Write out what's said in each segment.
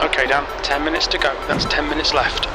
Okay, Dan, 10 minutes to go. That's 10 minutes left.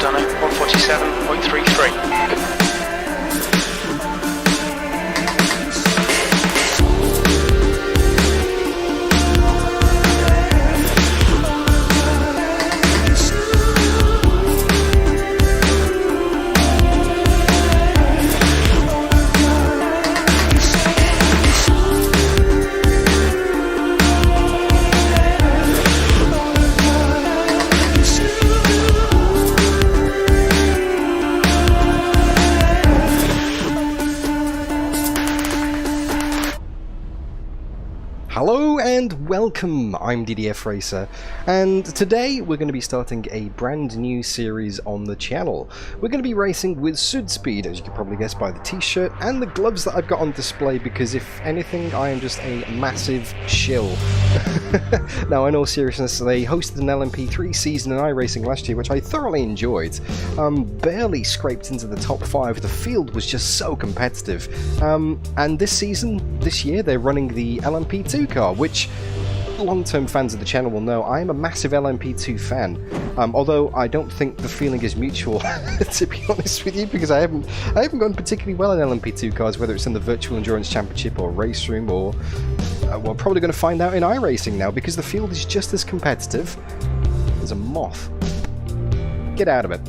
done it, 147.33. Hello and welcome, I'm DDF Racer, and today we're going to be starting a brand new series on the channel. We're going to be racing with Sudspeed, as you can probably guess by the t-shirt and the gloves that I've got on display, because if anything I am just a massive shill. Now in all seriousness, they hosted an LMP3 season in iRacing last year, which I thoroughly enjoyed. Barely scraped into the top 5, the field was just so competitive. And this year, they're running the LMP2 car, which long-term fans of the channel will know I am a massive LMP2 fan, although I don't think the feeling is mutual, to be honest with you, because I haven't gone particularly well in LMP2 cars, whether it's in the Virtual Endurance Championship or Race Room, or we're probably going to find out in iRacing now, because the field is just as competitive as a moth. Get out of it.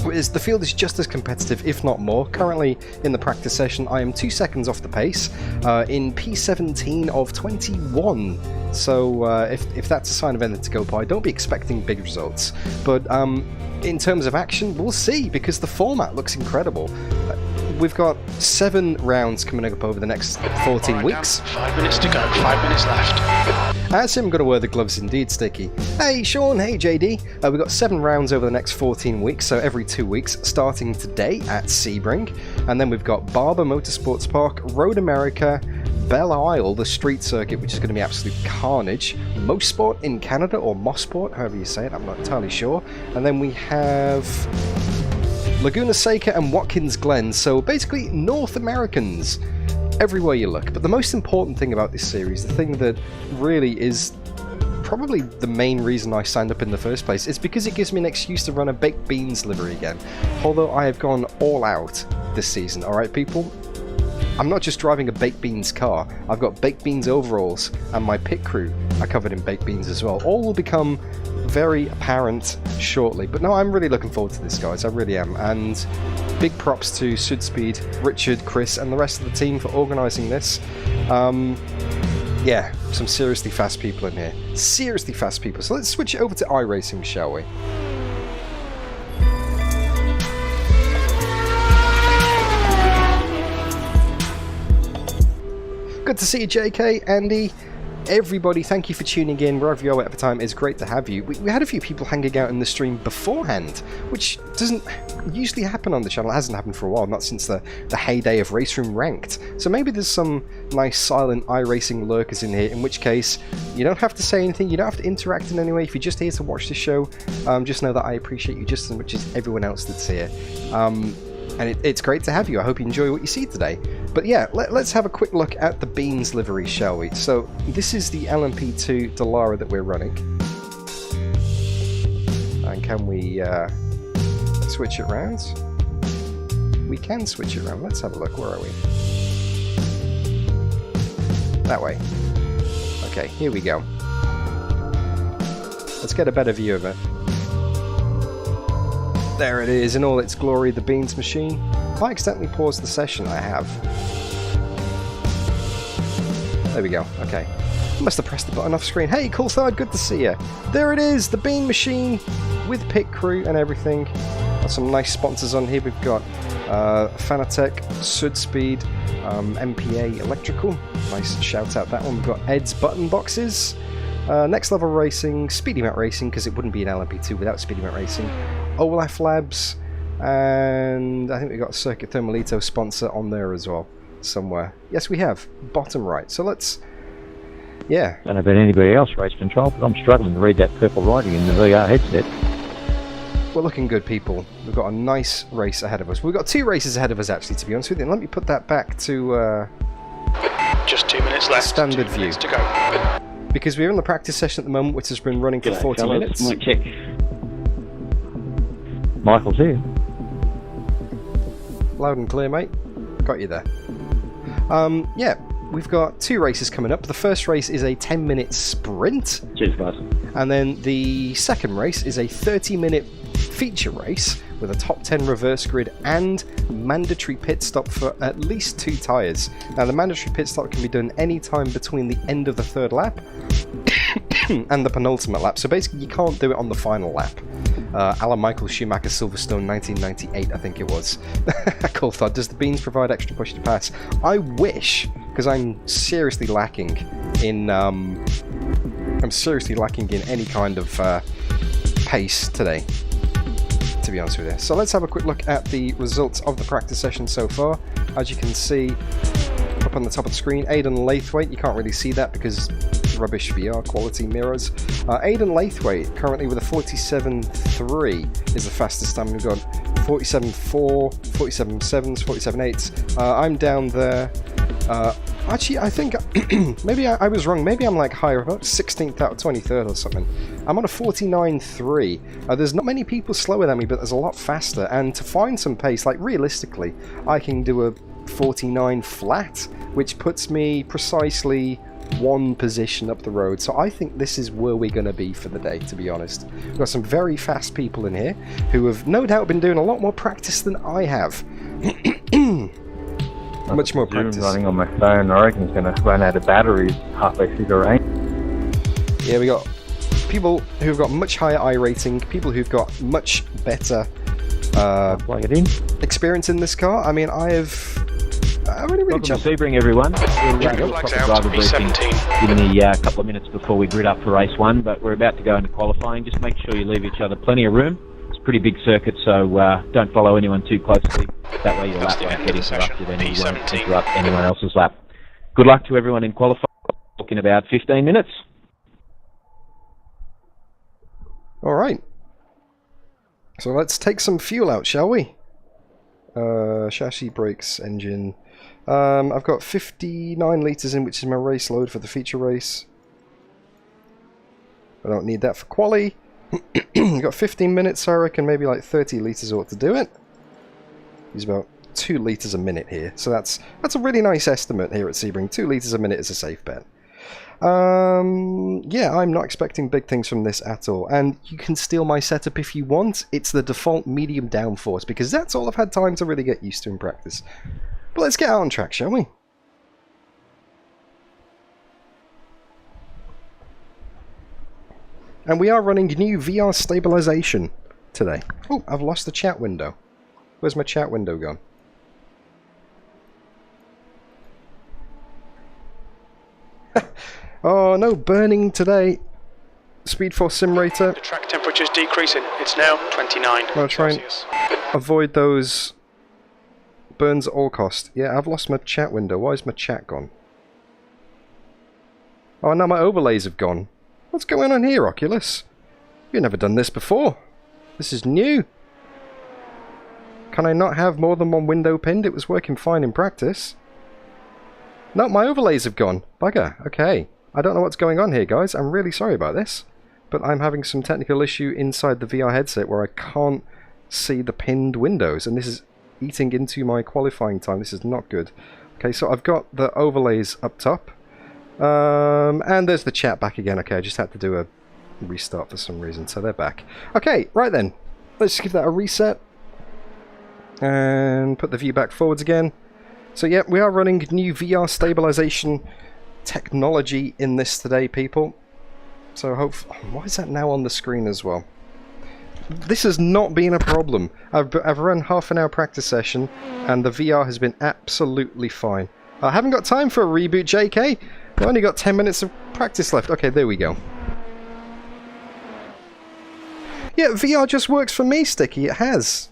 The field is just as competitive, if not more. Currently, in the practice session, I am 2 seconds off the pace, in P17 of 21. So, if that's a sign of anything to go by, don't be expecting big results. But in terms of action, we'll see, because the format looks incredible. we've got 7 rounds coming up over the next 14 weeks. 5 minutes to go, 5 minutes left. As I'm going to wear the gloves indeed, Sticky. Hey Sean, hey JD. We've got 7 rounds over the next 14 weeks, so every 2 weeks, starting today at Sebring. And then we've got Barber Motorsports Park, Road America, Belle Isle, the street circuit, which is going to be absolute carnage. Mosport in Canada, or Mosport, however you say it, I'm not entirely sure. And then we have Laguna Seca and Watkins Glen, so basically North Americans everywhere you look. But the most important thing about this series, the thing that really is probably the main reason I signed up in the first place, is because it gives me an excuse to run a baked beans livery again. Although I have gone all out this season, alright people? I'm not just driving a baked beans car, I've got baked beans overalls, and my pit crew are covered in baked beans as well. All will become very apparent shortly. But no, I'm really looking forward to this, guys, I really am. And big props to Sudspeed, Richard, Chris, and the rest of the team for organising this. Yeah, some seriously fast people in here. Seriously fast people. So let's switch it over to iRacing, shall we? Good to see you, JK, Andy, everybody. Thank you for tuning in wherever you are at the time. It's great to have you. We had a few people hanging out in the stream beforehand, which doesn't usually happen on the channel. It hasn't happened for a while, not since the heyday of Race Room Ranked. So maybe there's some nice silent iRacing lurkers in here, in which case you don't have to say anything, you don't have to interact in any way. If you're just here to watch the show, just know that I appreciate you just as much as everyone else that's here. And it's great to have you. I hope you enjoy what you see today. But yeah, let's have a quick look at the Beans livery, shall we? So this is the LMP2 Dallara that we're running. And can we switch it around? We can switch it around. Let's have a look. Where are we? That way. Okay, here we go. Let's get a better view of it. There it is in all its glory, the Beans machine. If I accidentally pause the session, I have. There we go, okay. I must have pressed the button off screen. Hey, cool side, good to see you. There it is, the Bean machine with pit crew and everything. Got some nice sponsors on here. We've got Fanatec, Sudspeed, MPA Electrical. Nice shout out that one. We've got Ed's Button Boxes. Next Level Racing, Speedy Mat Racing, because it wouldn't be an LMP2 without Speedy Mat Racing. Olaf Labs, and I think we've got a Circuit Thermalito sponsor on there as well, somewhere. Yes, we have. Bottom right. So let's, yeah. I don't know about anybody else, Race Control, but I'm struggling to read that purple writing in the VR headset. We're looking good, people. We've got a nice race ahead of us. We've got 2 races ahead of us, actually, to be honest with you. And let me put that back to just 2 minutes left. Standard 2 view. minutes to go. Because we're in the practice session at the moment, which has been running for 40 minutes. Might check. Michael's here. Loud and clear, mate. Got you there. Yeah, we've got 2 races coming up. The first race is a 10-minute sprint. Cheers, guys. And then the second race is a 30-minute feature race with a top 10 reverse grid and mandatory pit stop for at least 2 tyres. Now, the mandatory pit stop can be done any time between the end of the 3rd lap and the penultimate lap. So basically, you can't do it on the final lap. A la Michael Schumacher Silverstone 1998, I think it was. Cool thought. Does the Beans provide extra push to pass? I wish, because I'm seriously lacking in any kind of pace today, to be honest with you. So let's have a quick look at the results of the practice session so far. As you can see up on the top of the screen, Aidan Lathwaite, you can't really see that because rubbish VR quality mirrors. Aidan Lathwaite currently with a 47.3 is the fastest time. We've got 47.4, 47.7s, 47.8s. I'm down there. Actually, I think maybe I was wrong. Maybe I'm like higher, about 16th out of 23rd or something. I'm on a 49.3. There's not many people slower than me, but there's a lot faster. And to find some pace, like realistically, I can do a 49 flat, which puts me precisely 1 position up the road. So I think this is where we're going to be for the day, to be honest. We've got some very fast people in here who have no doubt been doing a lot more practice than I have. Much more practice. Running on my phone, I reckon it's going to run out of batteries halfway through the rain. Yeah, we got people who've got much higher I rating, people who've got much better Plug it in. experience in this car. I mean, I haven't really Welcome jumped. to Sebring, everyone. We'll Flags stop out the to driver briefing P17. in the couple of minutes before we grid up for race 1, but we're about to go into qualifying. Just make sure you leave each other plenty of room. It's a pretty big circuit, so don't follow anyone too closely. That way your That's lap the won't end get of the session. interrupted and you won't P17. interrupt anyone else's lap. Good luck to everyone in qualifying. In about 15 minutes. All right. So let's take some fuel out, shall we? Chassis, brakes, engine. I've got 59 litres in, which is my race load for the feature race. I don't need that for quali. Got 15 minutes, so I reckon maybe like 30 litres ought to do it. Use about 2 litres a minute here, so that's a really nice estimate here at Sebring. 2 litres a minute is a safe bet. Yeah, I'm not expecting big things from this at all, and you can steal my setup if you want. It's the default medium downforce, because that's all I've had time to really get used to in practice. But let's get out on track, shall we? And we are running new VR stabilization today. Oh, I've lost the chat window. Where's my chat window gone? Oh, no burning today. Speed Force Simulator. The track temperature is decreasing. It's now 29 I'll try and Celsius. avoid those burns at all cost. Yeah, I've lost my chat window. Why is my chat gone? Oh, now my overlays have gone. What's going on here, Oculus? You've never done this before. This is new. Can I not have more than one window pinned? It was working fine in practice. No, my overlays have gone. Bugger. Okay. I don't know what's going on here, guys. I'm really sorry about this. But I'm having some technical issue inside the VR headset where I can't see the pinned windows. And this is eating into my qualifying time. This is not good. Okay, so I've got the overlays up top. And there's the chat back again. Okay, I just had to do a restart for some reason. So they're back. Okay, right then. Let's give that a reset. And put the view back forwards again. So yeah, we are running new VR stabilization technology in this today, people. So why is that now on the screen as well? This has not been a problem. I've run half an hour practice session and the VR has been absolutely fine. I haven't got time for a reboot, JK. I've only got 10 minutes of practice left. Okay, there we go. Yeah, VR just works for me, Sticky. It has.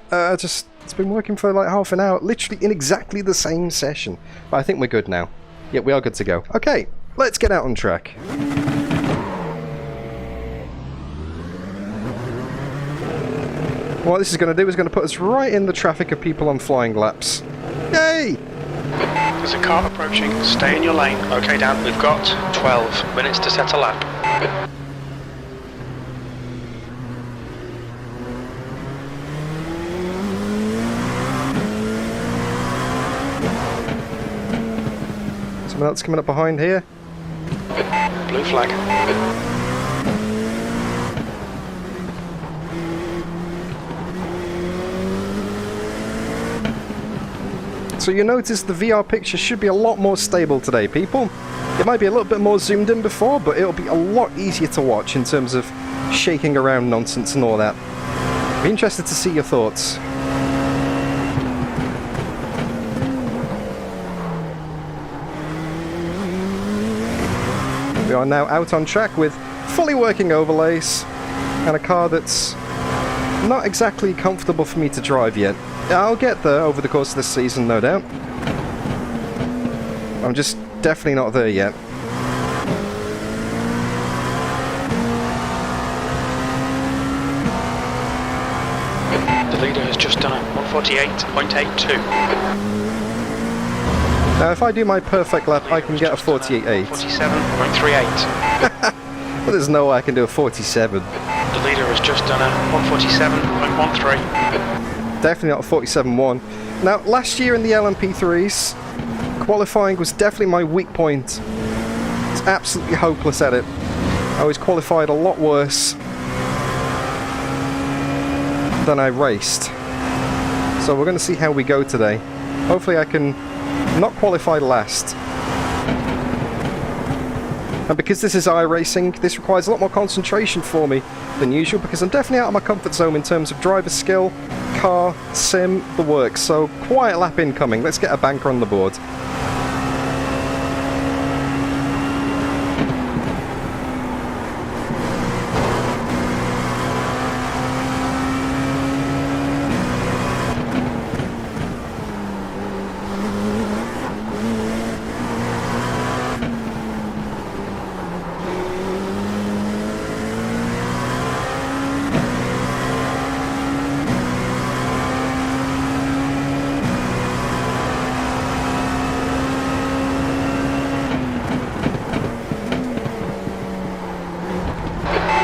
It's been working for like half an hour, literally in exactly the same session. But I think we're good now. Yeah, we are good to go. Okay, let's get out on track. What this is going to do is going to put us right in the traffic of people on flying laps. Yay! There's a car approaching. Stay in your lane. Okay, Dan, we've got 12 minutes to set a lap. Someone else coming up behind here. Blue flag. So you notice the VR picture should be a lot more stable today, people. It might be a little bit more zoomed in before, but it'll be a lot easier to watch in terms of shaking around nonsense and all that. Be interested to see your thoughts. We are now out on track with fully working overlays and a car that's not exactly comfortable for me to drive yet. I'll get there over the course of this season, no doubt. I'm just definitely not there yet. The leader has just done a 148.82. Now, if I do my perfect lap, I can get a 48.8. 47.38. But there's no way I can do a 47. The leader has just done a 147.13. Definitely not a 47.1. Now, last year in the LMP3s, qualifying was definitely my weak point. I was absolutely hopeless at it. I was qualified a lot worse than I raced. So we're going to see how we go today. Hopefully I can not qualify last. And because this is iRacing, this requires a lot more concentration for me than usual, because I'm definitely out of my comfort zone in terms of driver skill, car, sim, the works. So quiet lap incoming. Let's get a banker on the board.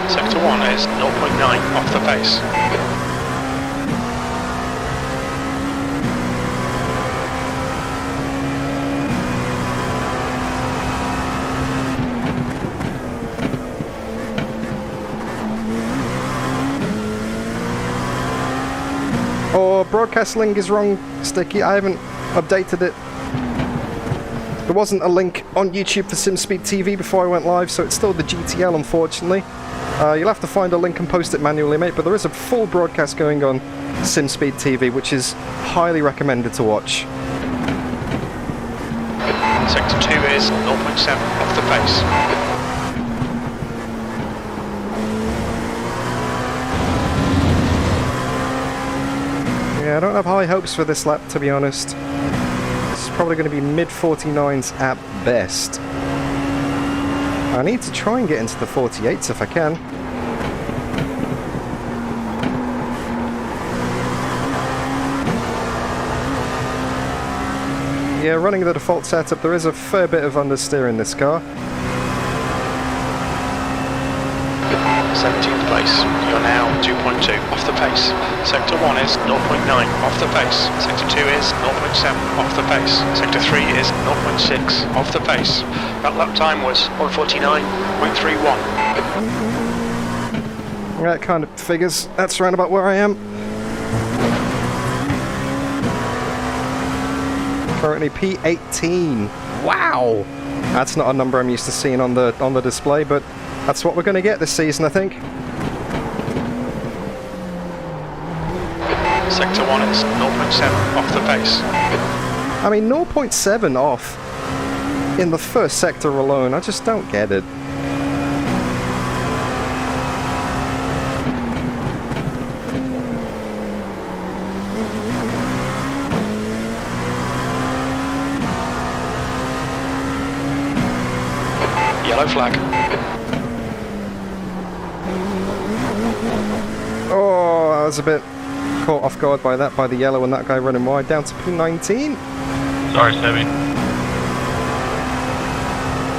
Sector 1 is 0.9 off the pace. Oh, broadcast link is wrong, Sticky. I haven't updated it. There wasn't a link on YouTube for SimSpeed TV before I went live, so it's still the GTL, unfortunately. You'll have to find a link and post it manually, mate, but there is a full broadcast going on SimSpeed TV, which is highly recommended to watch. Sector 2 is 0.7 off the pace. Yeah, I don't have high hopes for this lap, to be honest. This is probably going to be mid-49s at best. I need to try and get into the 48s if I can. Yeah, running the default setup, there is a fair bit of understeer in this car. 17th place, you're now 2.2 off the pace. Sector 1 is 0.9 off the pace. Sector 2 is 0.7 off the pace. Sector 3 is 0.6 off the pace. That lap time was 1:49.31. That kind of figures. That's around about where I am. Currently P18. Wow! That's not a number I'm used to seeing on the display, but that's what we're going to get this season, I think. Sector 1 is 0.7 off the pace. I mean, 0.7 off in the first sector alone. I just don't get it. Yellow flag. Oh, I was a bit caught off guard by that, by the yellow and that guy running wide. Down to P19. Sorry, Sebring.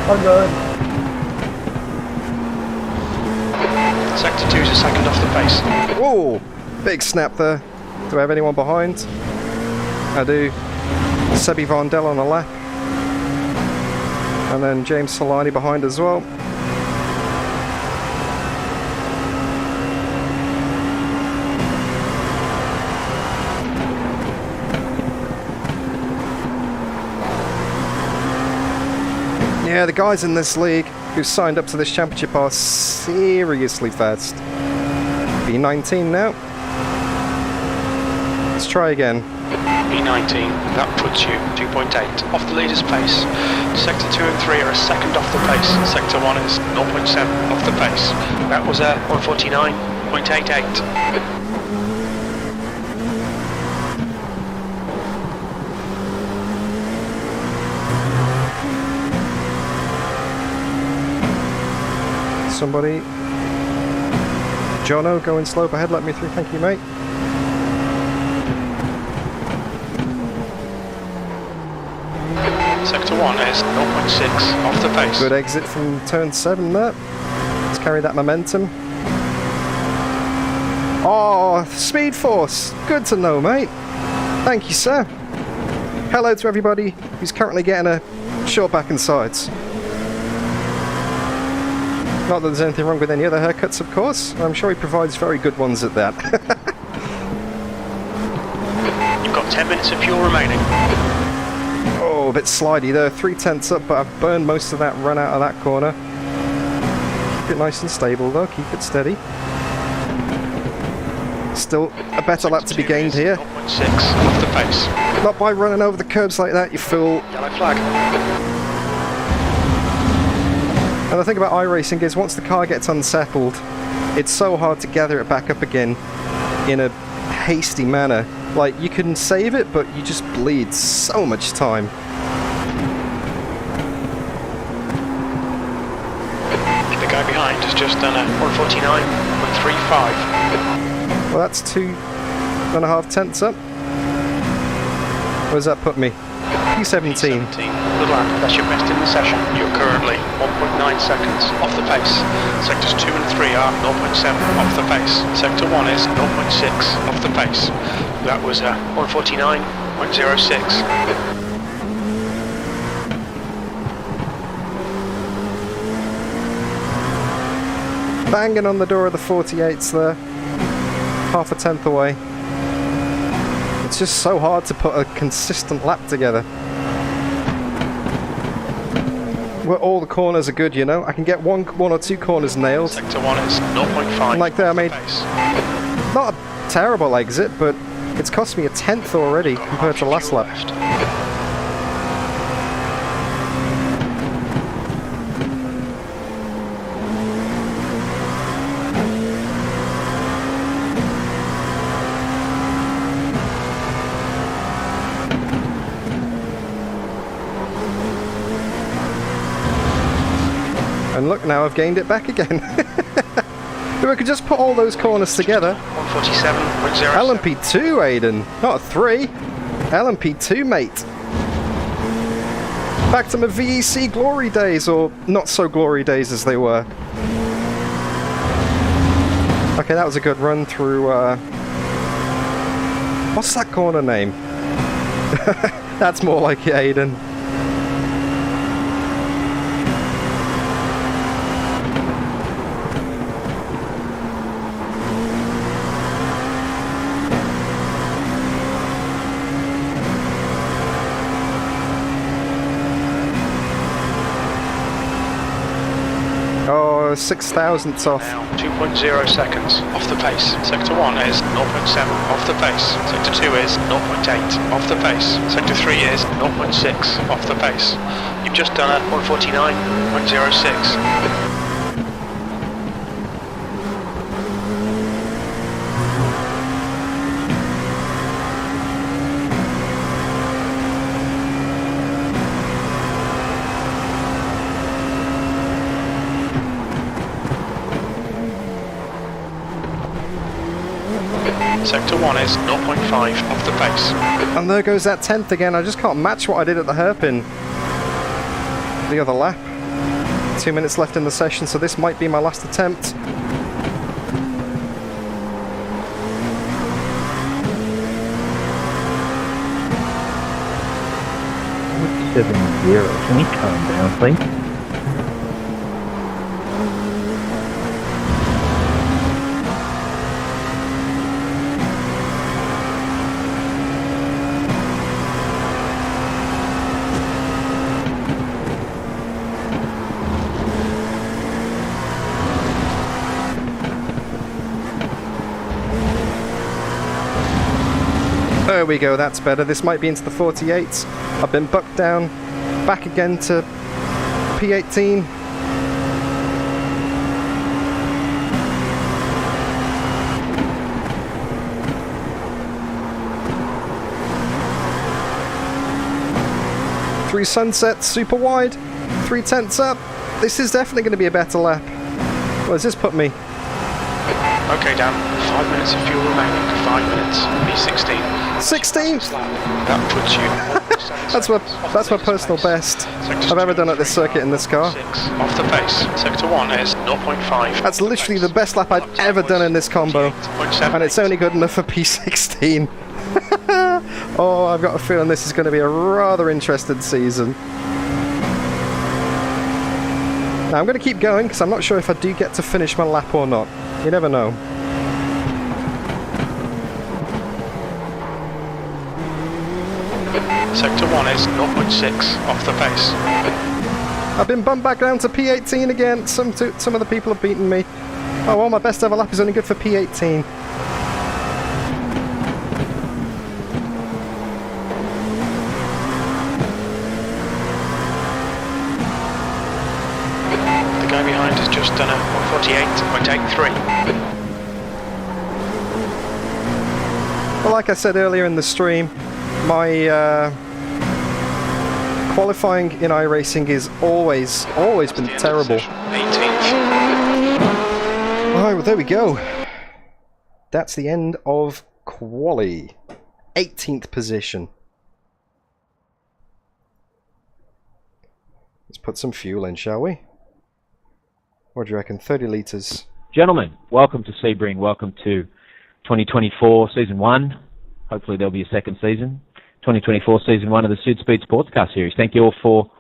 Oh, good. Sector 2 is a second off the pace. Whoa! Big snap there. Do I have anyone behind? I do. Sebi Vondel on the lap. And then James Solani behind as well. Yeah, the guys in this league who signed up to this championship are seriously fast. B19 now. Let's try again. B19, that puts you 2.8 off the leader's pace. Sector 2 and 3 are a second off the pace. Sector 1 is 0.7 off the pace. That was a 1:49.88. Somebody. Jono, going slope ahead, let me through, thank you, mate. Sector 1 is 0.6 off the pace. Good exit from turn 7 there. Let's carry that momentum. Oh, Speed Force. Good to know, mate. Thank you, sir. Hello to everybody who's currently getting a short back and sides. Not that there's anything wrong with any other haircuts, of course. I'm sure he provides very good ones at that. You've got 10 minutes of fuel remaining. Oh, a bit slidey there. 3/10 up, but I've burned most of that run out of that corner. Keep it nice and stable though, keep it steady. Still a better lap to be gained here. 0.6 off the pace. Not by running over the curbs like that, you fool. Yellow flag. And the thing about iRacing is once the car gets unsettled, it's so hard to gather it back up again in a hasty manner. Like, you can save it, but you just bleed so much time. The guy behind has just done a 149.35. Well, that's 2.5 tenths up. Where does that put me? P17. Good lap, that's your best in the session. You're currently 1.9 seconds off the pace. Sectors 2 and 3 are 0.7 off the pace. Sector 1 is 0.6 off the pace. That was a 149.06. Banging on the door of the 48s there. Half a tenth away. It's just so hard to put a consistent lap together. Where all the corners are good, you know. I can get one or two corners nailed. Sector 1 is 0.5. And like there, I made not a terrible exit, but it's cost me a tenth already compared to last lap. And look, now I've gained it back again. If I could just put all those corners together. 147.0. LMP2, Aiden, not a 3. LMP2, mate. Back to my VEC glory days, or not so glory days as they were. Okay, that was a good run through, what's that corner name? That's more like it, Aiden. Oh, 6,000ths off. Now 2.0 seconds off the pace. Sector 1 is 0.7 off the pace. Sector 2 is 0.8 off the pace. Sector 3 is 0.6 off the pace. You've just done a 149.06. Sector 1 is 0.5 off the pace. And there goes that 10th again. I just can't match what I did at the hairpin the other lap. 2 minutes left in the session, so this might be my last attempt. Seven zero. Can we calm down, please? There we go, that's better. This might be into the 48s. I've been bucked down, back again to P18. Three sunsets, super wide, 3/10 up. This is definitely going to be a better lap. What does this put me? Okay, Dan, 5 minutes of fuel remaining. 5 minutes. P16. 16? That puts you. That's my personal best I've ever done at this circuit in this car. 6 off the pace. Sector 1 is 0.5. That's literally the best lap I've ever done in this combo, and it's only good enough for P16. Oh, I've got a feeling this is going to be a rather interesting season. Now I'm going to keep going because I'm not sure if I do get to finish my lap or not. You never know. Sector 1 is 0.6 off the pace. I've been bumped back down to P18 again. Some of the people have beaten me. Oh well, my best ever lap is only good for P18. The guy behind has just done a 148.83. Well, like I said earlier in the stream, my qualifying in iRacing is always been terrible. 18th. Alright, well there we go. That's the end of Quali. 18th position. Let's put some fuel in, shall we? What do you reckon? 30 litres. Gentlemen, welcome to Sebring. Welcome to 2024 Season 1. Hopefully there'll be a second season. 2024 Season 1 of the Südspeed Sportscar Series. Thank you all for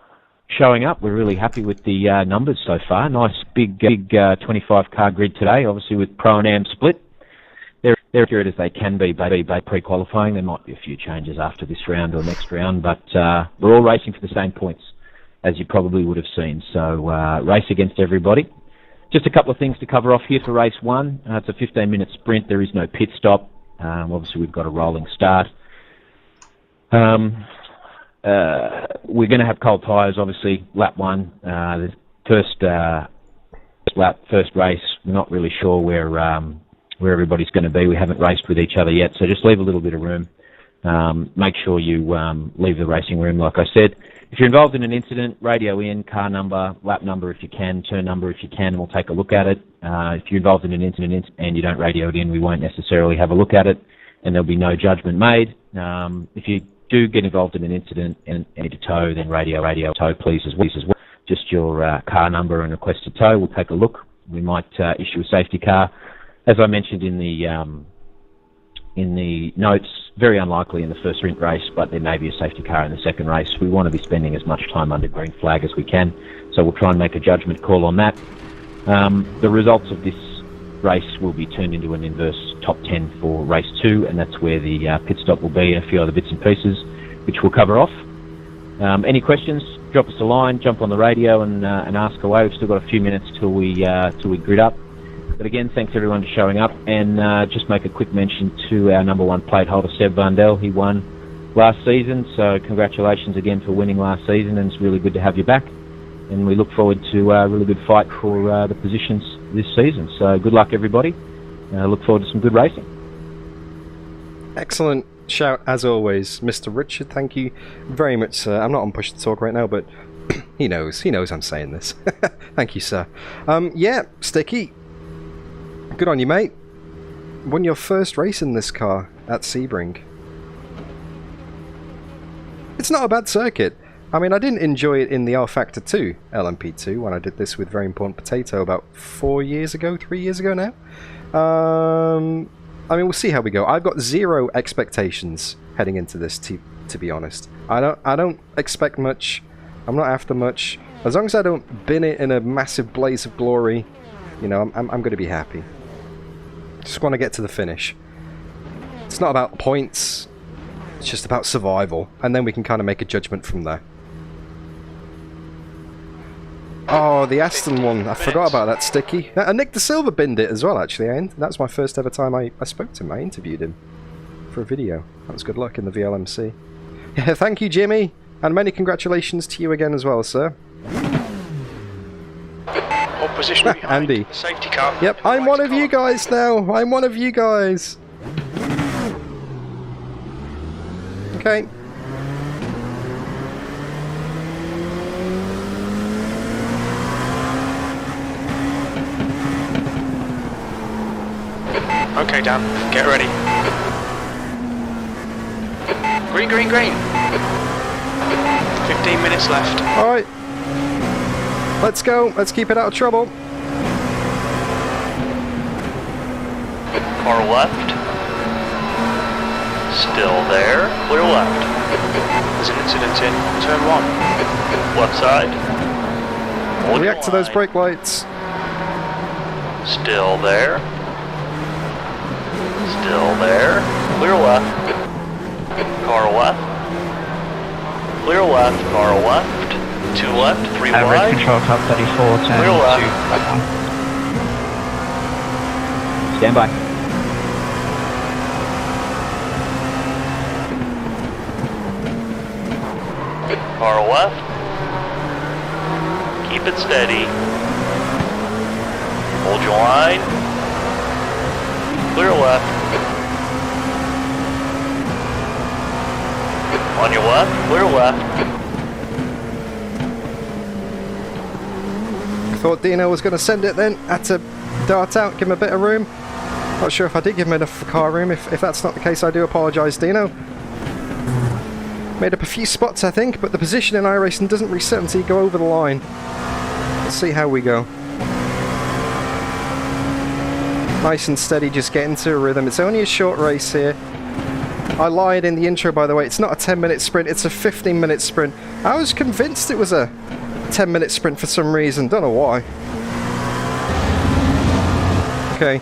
showing up. We're really happy with the numbers so far. Nice big 25-car grid today, obviously with Pro and Am split. They're accurate as they can be pre-qualifying. There might be a few changes after this round or next round, but we're all racing for the same points, as you probably would have seen. So race against everybody. Just a couple of things to cover off here for race 1. It's a 15-minute sprint. There is no pit stop. Obviously, we've got a rolling start. We're going to have cold tyres, obviously. Lap 1, the first lap, first race. We're not really sure where everybody's going to be. We haven't raced with each other yet, so just leave a little bit of room. Make sure you leave the racing room, like I said. If you're involved in an incident, radio in, car number, lap number if you can, turn number if you can, and we'll take a look at it. If you're involved in an incident and you don't radio it in, we won't necessarily have a look at it, and there'll be no judgment made. If you do get involved in an incident and need to tow, then radio tow please as well. Just your car number and request to tow. We'll take a look. We might issue a safety car. As I mentioned in the notes, very unlikely in the first sprint race, but there may be a safety car in the second race. We want to be spending as much time under green flag as we can, so we'll try and make a judgment call on that. The results of this race will be turned into an inverse top 10 for race 2, and that's where the pit stop will be, and a few other bits and pieces, which we'll cover off. Any questions, drop us a line, jump on the radio and ask away. We've still got a few minutes till we grid up. But again, thanks everyone for showing up, and just make a quick mention to our number 1 plate holder, Seb Vandel. He won last season, so congratulations again for winning last season, and it's really good to have you back. And we look forward to a really good fight for the positions this season. So good luck, everybody. Look forward to some good racing. Excellent shout, as always, Mr. Richard. Thank you very much, sir. I'm not on push to talk right now, but he knows I'm saying this. Thank you, sir. Yeah, Sticky. Good on you, mate. Won your first race in this car at Sebring. It's not a bad circuit. I mean, I didn't enjoy it in the R Factor 2 LMP2 when I did this with Very Important Potato about 3 years ago now. I mean, we'll see how we go. I've got zero expectations heading into this, to be honest. I don't expect much. I'm not after much. As long as I don't bin it in a massive blaze of glory, you know, I'm going to be happy. Just want to get to the finish. It's not about points. It's just about survival, and then we can kind of make a judgment from there. Oh, the Aston one. I forgot about that, Sticky. Nick De Silva binned it as well, actually. That was my first ever time I spoke to him. I interviewed him for a video. That was good luck in the VLMC. Yeah, thank you, Jimmy. And many congratulations to you again as well, sir. What position behind? Andy. Safety car. Yep, I'm one of you guys now. I'm one of you guys. Okay. Okay, Dan, get ready. Green, green, green. 15 minutes left. Alright. Let's go. Let's keep it out of trouble. Car left. Still there. Clear left. There's an incident in turn 1. Left side. Hold React to your those line. brake lights. Still there. Still there. Clear left. Car left. Clear left. Car left. 2 left, 3 Average wide. control car 34, turn Clear left. 2, back on. Stand by. Far left. Keep it steady. Hold your line. Clear left. On your left, clear left. Thought Dino was going to send it then. Had to dart out, give him a bit of room. Not sure if I did give him enough car room. If that's not the case, I do apologise, Dino. Made up a few spots, I think, but the position in iRacing doesn't reset until you go over the line. Let's see how we go. Nice and steady, just get into a rhythm. It's only a short race here. I lied in the intro, by the way. It's not a 10-minute sprint, it's a 15-minute sprint. I was convinced it was a 10-minute sprint for some reason. Don't know why. Okay.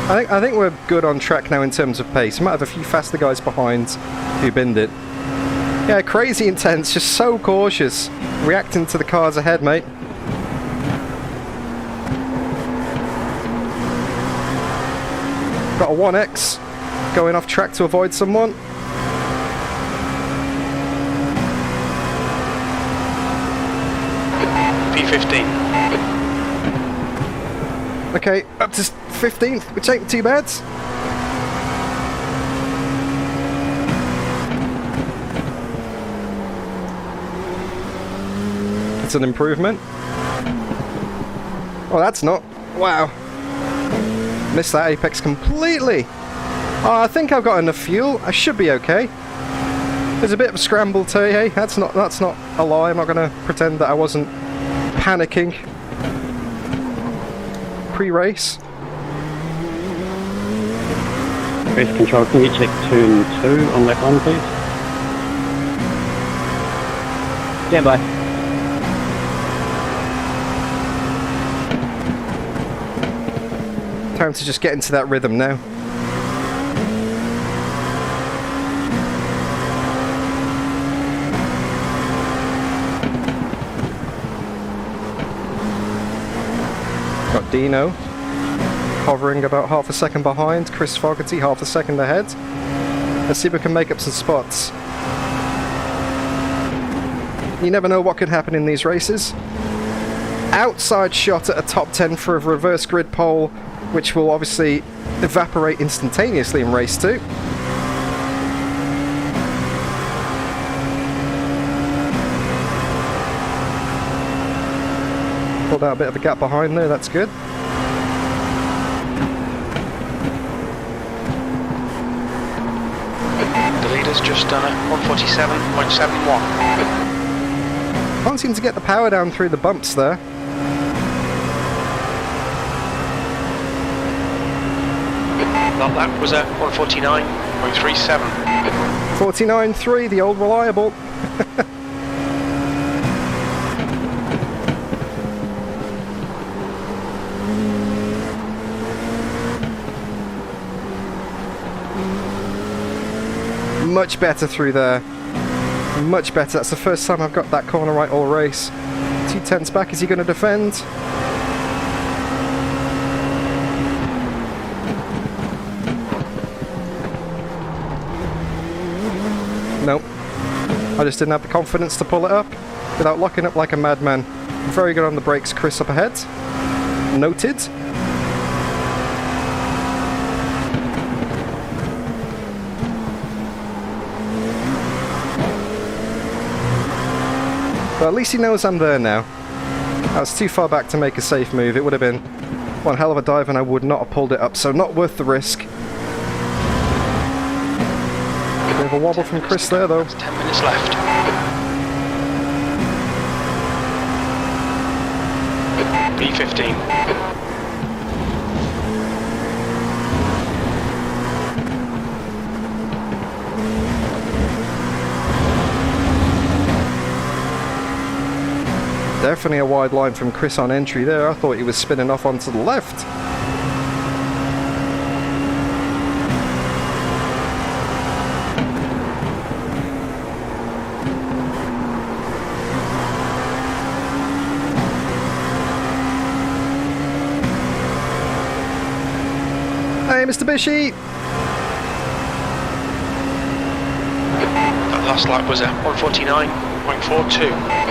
I think we're good on track now in terms of pace. We might have a few faster guys behind who binned it. Yeah, crazy intense, just so cautious. Reacting to the cars ahead, mate. Got a 1X going off track to avoid someone. P15. Okay, up to 15th, which ain't too bad. It's an improvement. Oh, that's not. Wow. Missed that apex completely. Oh, I think I've got enough fuel. I should be okay. There's a bit of a scramble too. Hey, that's not a lie. I'm not going to pretend that I wasn't panicking pre-race. Race control, can you check 2 and 2 on lap 1, please? Stand by. Time to just get into that rhythm now. Got Dino hovering about half a second behind, Chris Fogarty half a second ahead. Let's see if we can make up some spots. You never know what could happen in these races. Outside shot at a top 10 for a reverse grid pole, which will obviously evaporate instantaneously in race 2. Pulled out a bit of a gap behind there, that's good. The leader's just done a 147.71. Can't seem to get the power down through the bumps there. Well, that was a 149.37. 49.3, the old reliable. Much better through there. Much better. That's the first time I've got that corner right all race. 2 tenths back. Is he going to defend? Nope. I just didn't have the confidence to pull it up without locking up like a madman. Very good on the brakes, Chris up ahead. Noted. But at least he knows I'm there now. I was too far back to make a safe move. It would have been one hell of a dive and I would not have pulled it up, so not worth the risk. Bit of a wobble from Chris there though. 10 minutes left. P15. Definitely a wide line from Chris on entry there. I thought he was spinning off onto the left. Mitsubishi! That last lap was a 149.42.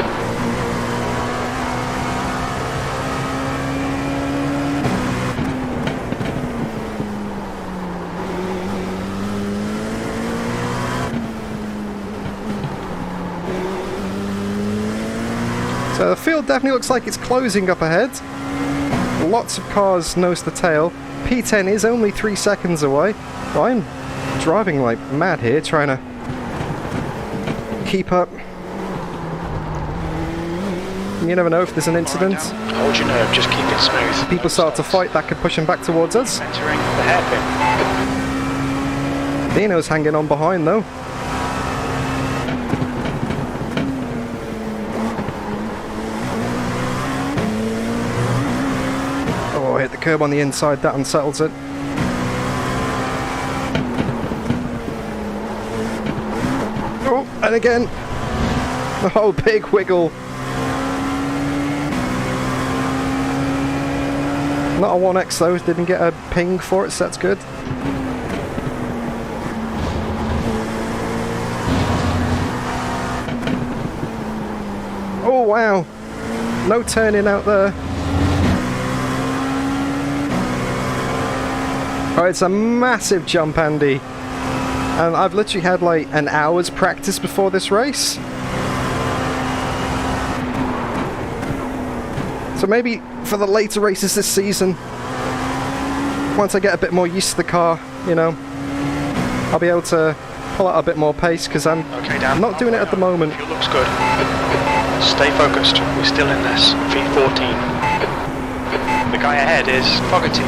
So the field definitely looks like it's closing up ahead. Lots of cars nose to tail. P10 is only 3 seconds away. Well, I'm driving like mad here, trying to keep up. You never know if there's an incident. Hold your nerve, just keep it smooth. People start to fight, that could push them back towards us. Entering the hairpin. Dino's hanging on behind though. Oh, hit the curb on the inside, that unsettles it. Oh, and again. Oh, big wiggle. Not a 1X though, didn't get a ping for it, so that's good. Oh wow, no turning out there. Oh, it's a massive jump, Andy. And I've literally had like an hour's practice before this race. So maybe for the later races this season, once I get a bit more used to the car, you know, I'll be able to pull out a bit more pace, because I'm not doing it at the moment. Fuel looks good. Stay focused. We're still in this. V14. The guy ahead is Fogarty.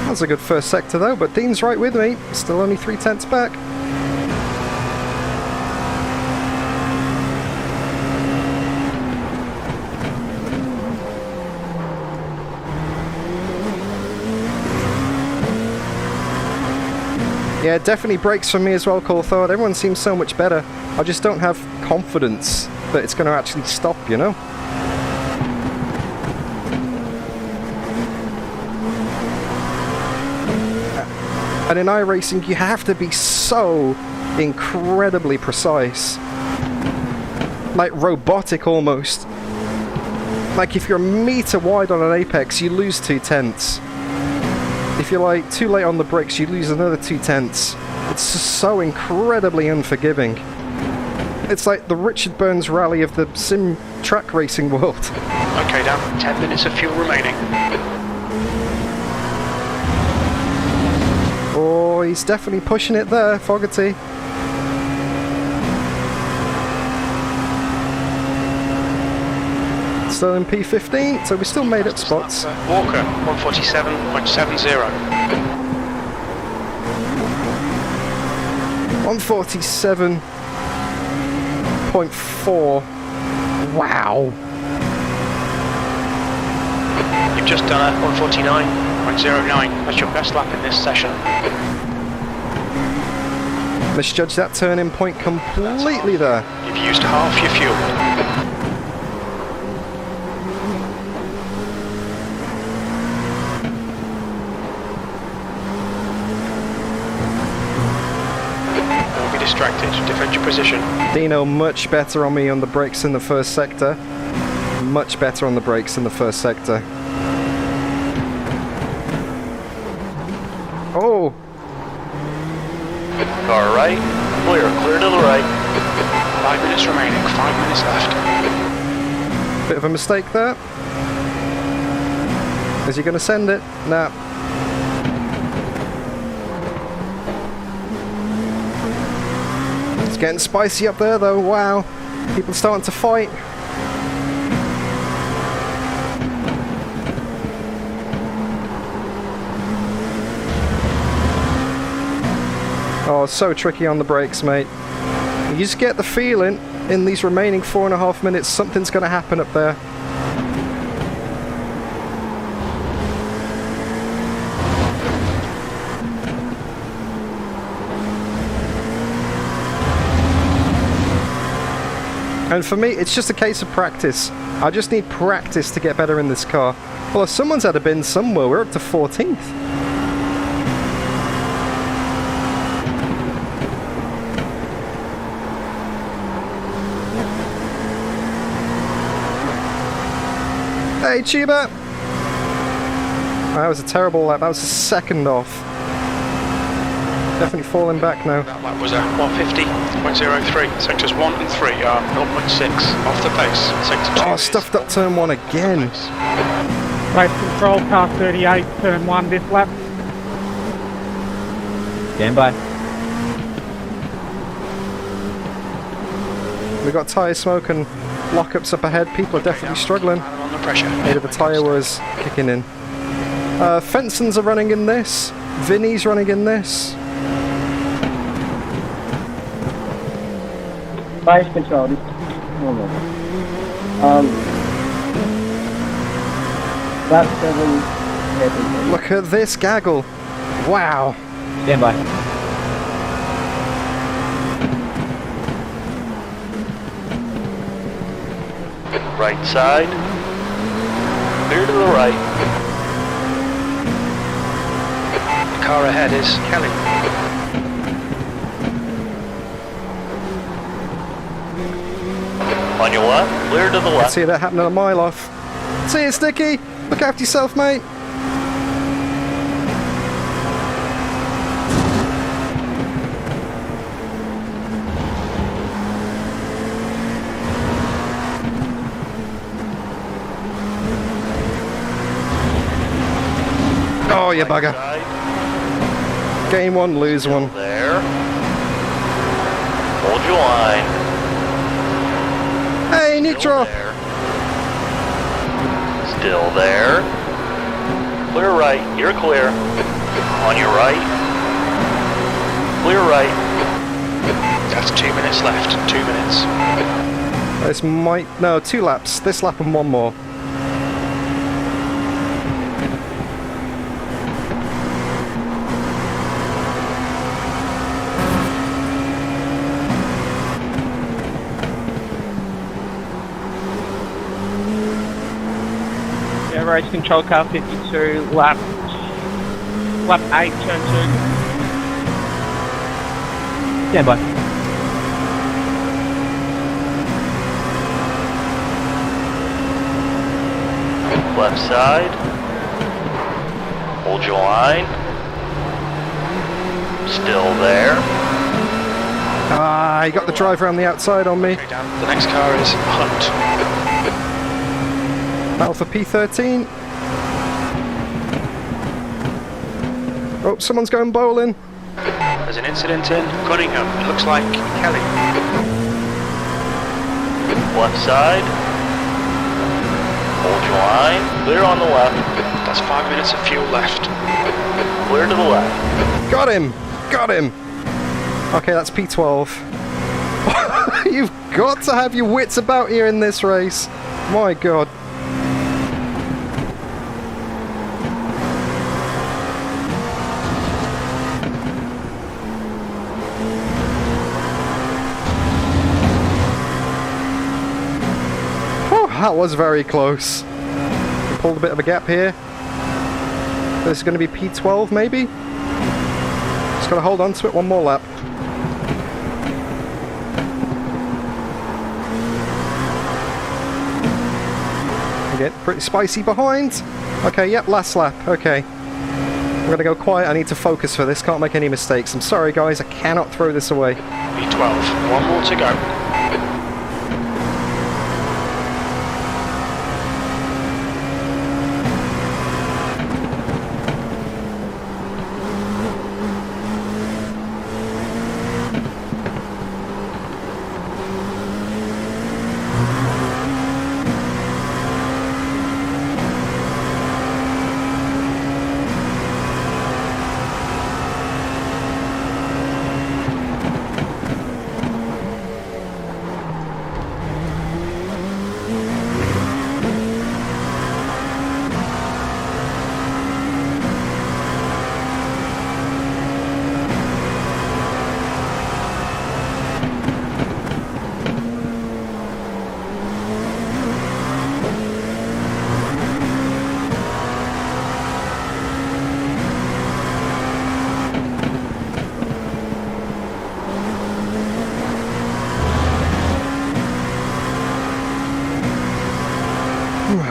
That's a good first sector though, but Dean's right with me. Still only 3/10 back. Yeah, definitely brakes for me as well, Coulthard. Everyone seems so much better. I just don't have confidence that it's going to actually stop, you know? And in iRacing, you have to be so incredibly precise. Like robotic almost. Like if you're a meter wide on an apex, you lose 2/10. If you're like too late on the brakes, you lose another 2/10. It's just so incredibly unforgiving. It's like the Richard Burns rally of the sim track racing world. Okay, Dan, 10 minutes of fuel remaining. Oh, he's definitely pushing it there, Fogarty. Still in P15, so we still made up spots. Walker, 147.70. 147.4. Wow. You've just done a 149.09. That's your best lap in this session. Misjudged that turning point completely there. You've used half your fuel. Don't be distracted. Defend your position. Dino much better on me on the brakes in the first sector. Much better on the brakes in the first sector. Oh! Car right, clear to the right. 5 minutes remaining, 5 minutes left. Bit of a mistake there. Is he going to send it? Nah. It's getting spicy up there though, wow. People starting to fight. Oh, so tricky on the brakes, mate. You just get the feeling in these remaining 4.5 minutes something's going to happen up there. And for me, it's just a case of practice. I just need practice to get better in this car. Well, someone's had a bin somewhere. We're up to 14th. Hey, Chiba! That was a terrible lap. That was a second off. Definitely falling back now. That lap was a 150.03. Sectors 1 and 3 are 0.6 off the pace. Sector 2 Oh, is stuffed up turn 1 again. Race control, car 38, turn 1 this lap. Stand by. We got tyre smoke and lockups up ahead. People are definitely struggling. under pressure. Bit of a tyre was kicking in. Fensons are running in this. Vinny's running in this. Race control. Lap 7. Heavy. Look at this gaggle. Wow. Stand by. Right side. Clear to the right. The car ahead is Kelly. On your left, clear to the I left. see that happening a mile off. See you, Sticky. Look after yourself, mate. Oh, you bugger. Side, Gain one, lose one. there. Hold your line. Hey, Still Nitro. there. Still there. Clear right, you're clear. On your right. Clear right. That's 2 minutes left. 2 minutes. This might... No, 2 laps. This lap and one more. Yeah, race control, car 52, lap 8, turn 2. Stand by. Left side. Hold your line. Still there. Ah, he got the driver on the outside on me. Okay, Dan. The next car is Hunt. Battle for P13. Oh, someone's going bowling. There's an incident in Cunningham. It looks like Kelly. Left side. Hold your line. Clear on the left. That's 5 minutes of fuel left. Clear to the left. Got him! Got him! Okay, that's P12. You've got to have your wits about you in this race. My god. Whew, that was very close. We pulled a bit of a gap here. This is going to be P12 maybe? Just got to hold on to it one more lap. We get pretty spicy behind. Okay, yep, last lap. Okay. I'm going to go quiet. I need to focus for this. Can't make any mistakes. I'm sorry, guys. I cannot throw this away. P12. One more to go.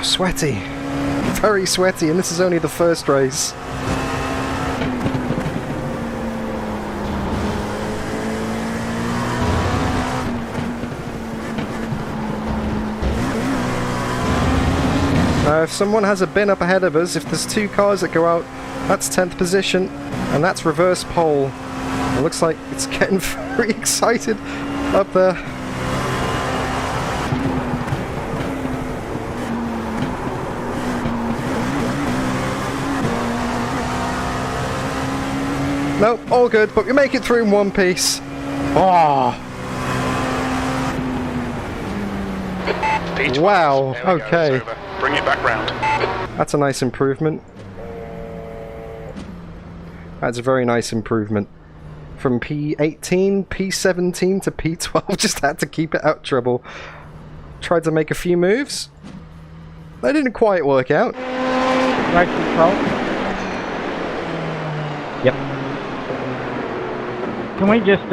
sweaty. Very sweaty, and this is only the first race. Now, if someone has a bin up ahead of us, if there's 2 cars that go out, that's 10th position, and that's reverse pole. It looks like it's getting very excited up there. Nope, all good, but we make it through in one piece. Oh! P12. Wow, There we go, okay. it's over. Bring it back round. That's a nice improvement. That's a very nice improvement. From P18, P17 to P12, just had to keep it out trouble. Tried to make a few moves. They didn't quite work out. Race control. Yep. Can we just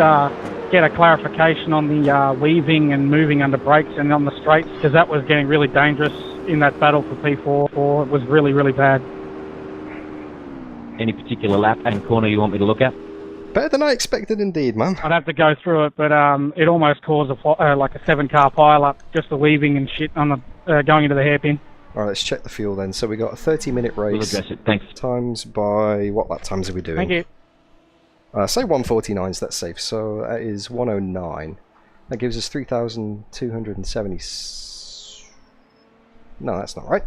get a clarification on the weaving and moving under brakes and on the straights? Because that was getting really dangerous in that battle for P4. It was really, really bad. Any particular lap and corner you want me to look at? Better than I expected indeed, man. I'd have to go through it, but it almost caused like a 7-car pile-up, just the weaving and shit on the going into the hairpin. Alright, let's check the fuel then. So we got a 30-minute race. We'll address it. Thanks. Times by... what lap times are we doing? Thank you. Say 149, so that's safe. So that is 109. That gives us 3,270... No, that's not right.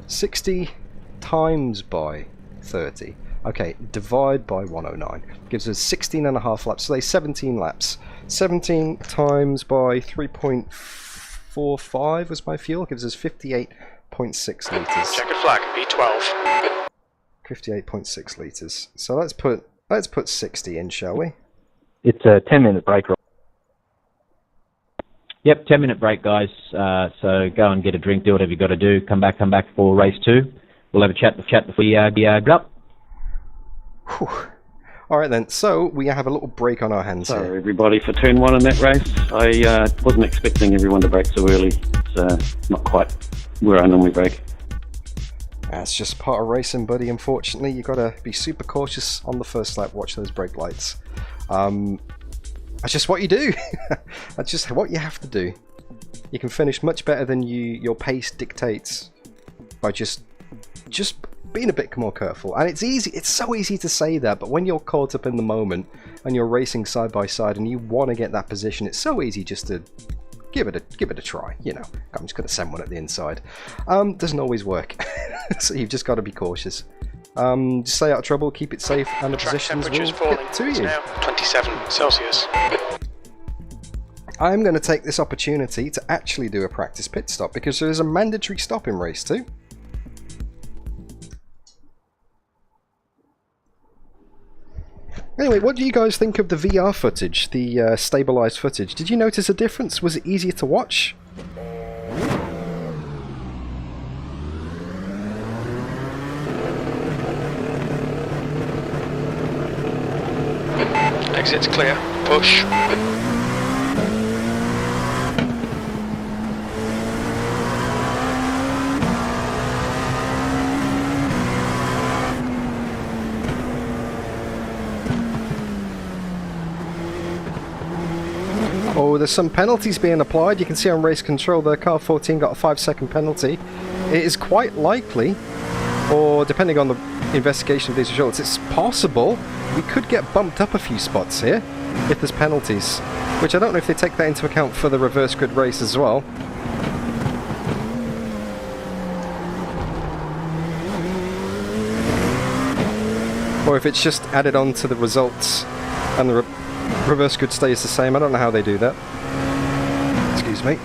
60 times by 30. Okay, divide by 109. Gives us 16 and a half laps. So they 17 laps. 17 times by 3.45 was my fuel. Gives us 58.6 litres. Checkered flag, P12. 58.6 litres. So let's put 60 in, shall we? It's a 10-minute break. Yep, 10-minute break, guys. So go and get a drink, do whatever you got to do. Come back for race 2. We'll have a chat before we go up. Alright then, so we have a little break on our hands Sorry, here. everybody, for turn 1 in that race. I wasn't expecting everyone to brake so early. It's not quite where I normally brake. That's just part of racing, buddy. Unfortunately, you've got to be super cautious on the first lap. Watch those brake lights. That's just what you do. That's just what you have to do. You can finish much better than your pace dictates by just being a bit more careful. And it's easy. It's so easy to say that, but when you're caught up in the moment and you're racing side by side and you want to get that position, it's so easy just to give it a try. You know, I'm just going to send one at the inside. Doesn't always work. So you've just got to be cautious. Just stay out of trouble, keep it safe, and the Track positions will temperature's falling. get to It's you. now 27 Celsius. I'm going to take this opportunity to actually do a practice pit stop because there is a mandatory stop in race 2. Anyway, what do you guys think of the VR footage, the stabilized footage? Did you notice a difference? Was it easier to watch? Exit's clear. Push. Oh, there's some penalties being applied. You can see on race control there, car 14 got a 5-second penalty. It is quite likely, or depending on the investigation of these results, it's possible we could get bumped up a few spots here if there's penalties, which I don't know if they take that into account for the reverse grid race as well. Or if it's just added on to the results and the reverse grid stays the same. I don't know how they do that. Excuse me.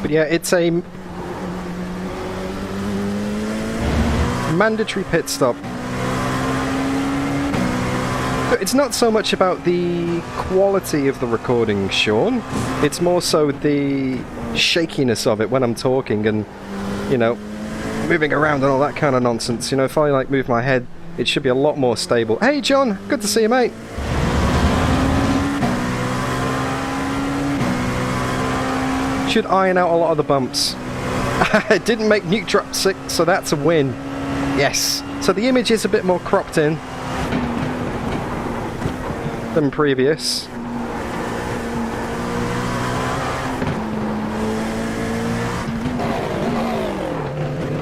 But yeah, it's a mandatory pit stop. But it's not so much about the quality of the recording, Sean. It's more so the shakiness of it when I'm talking and, you know, moving around and all that kind of nonsense. You know, if I like move my head, it should be a lot more stable. Hey John, good to see you, mate. Should iron out a lot of the bumps. It didn't make nuke drop 6, so that's a win. Yes. So the image is a bit more cropped in than previous.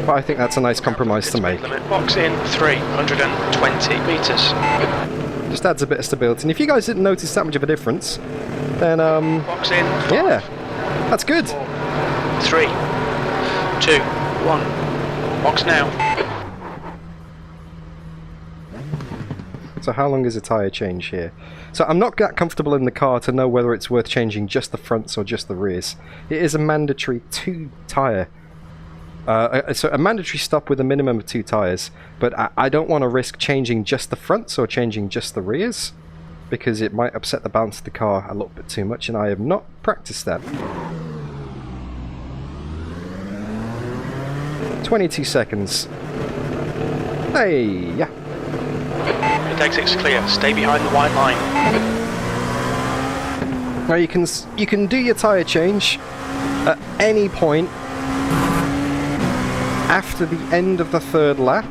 But I think that's a nice compromise to make. Box in 320 metres. Just adds a bit of stability. And if you guys didn't notice that much of a difference, then Box in. yeah, that's good. 3, 2, 1. Box now. So how long is a tyre change here? So I'm not that comfortable in the car to know whether it's worth changing just the fronts or just the rears. It is a mandatory 2 tyre. So a mandatory stop with a minimum of 2 tyres, but I don't want to risk changing just the fronts or changing just the rears, because it might upset the balance of the car a little bit too much, and I have not practiced that. 22 seconds. Hey, yeah. Pit exit's clear. Stay behind the white line. Now you can do your tyre change at any point after the end of the 3rd lap,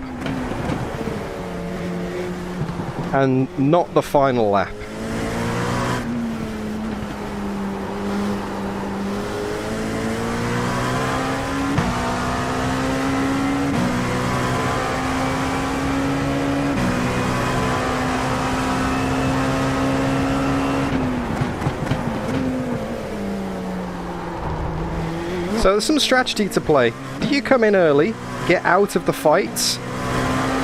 and not the final lap. So there's some strategy to play. Do you come in early, get out of the fights,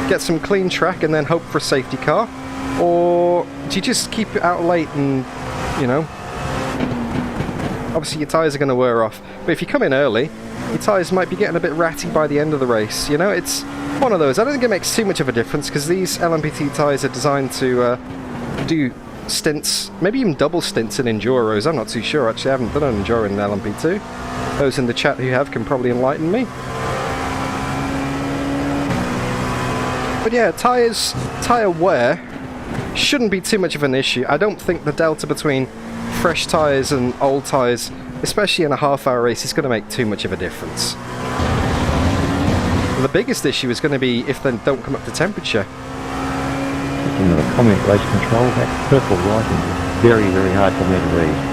get some clean track, and then hope for a safety car? Or do you just keep it out late and, you know, obviously your tyres are going to wear off. But if you come in early, your tyres might be getting a bit ratty by the end of the race. You know, it's one of those. I don't think it makes too much of a difference, because these LMP2 tyres are designed to do stints, maybe even double stints in enduros. I'm not too sure, actually. I haven't done an enduro in LMP2. Those in the chat who have can probably enlighten me. But yeah, tyre wear shouldn't be too much of an issue. I don't think the delta between fresh tyres and old tyres, especially in a half-hour race, is going to make too much of a difference. The biggest issue is going to be if they don't come up to temperature. Looking at the comment race control, that purple writing is very, very hard for me to read.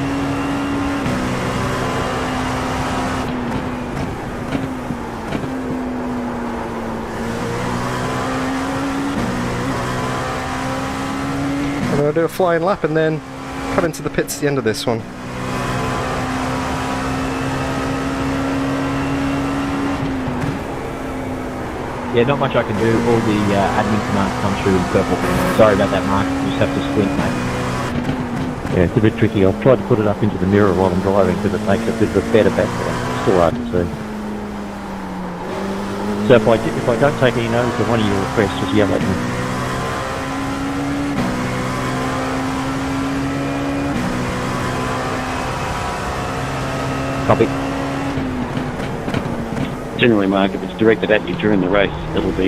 I'm going to do a flying lap and then cut into the pits at the end of this one. Yeah, not much I can do. All the admin commands come through in purple. Sorry about that, Mark. You just have to squint, mate. Yeah, it's a bit tricky. I've tried to put it up into the mirror while I'm driving because it makes a bit of a better background. It's still hard to see. So if I don't take any notice of one of your requests, just yell at me. Copy. Generally, Mark, if it's directed at you during the race, it'll be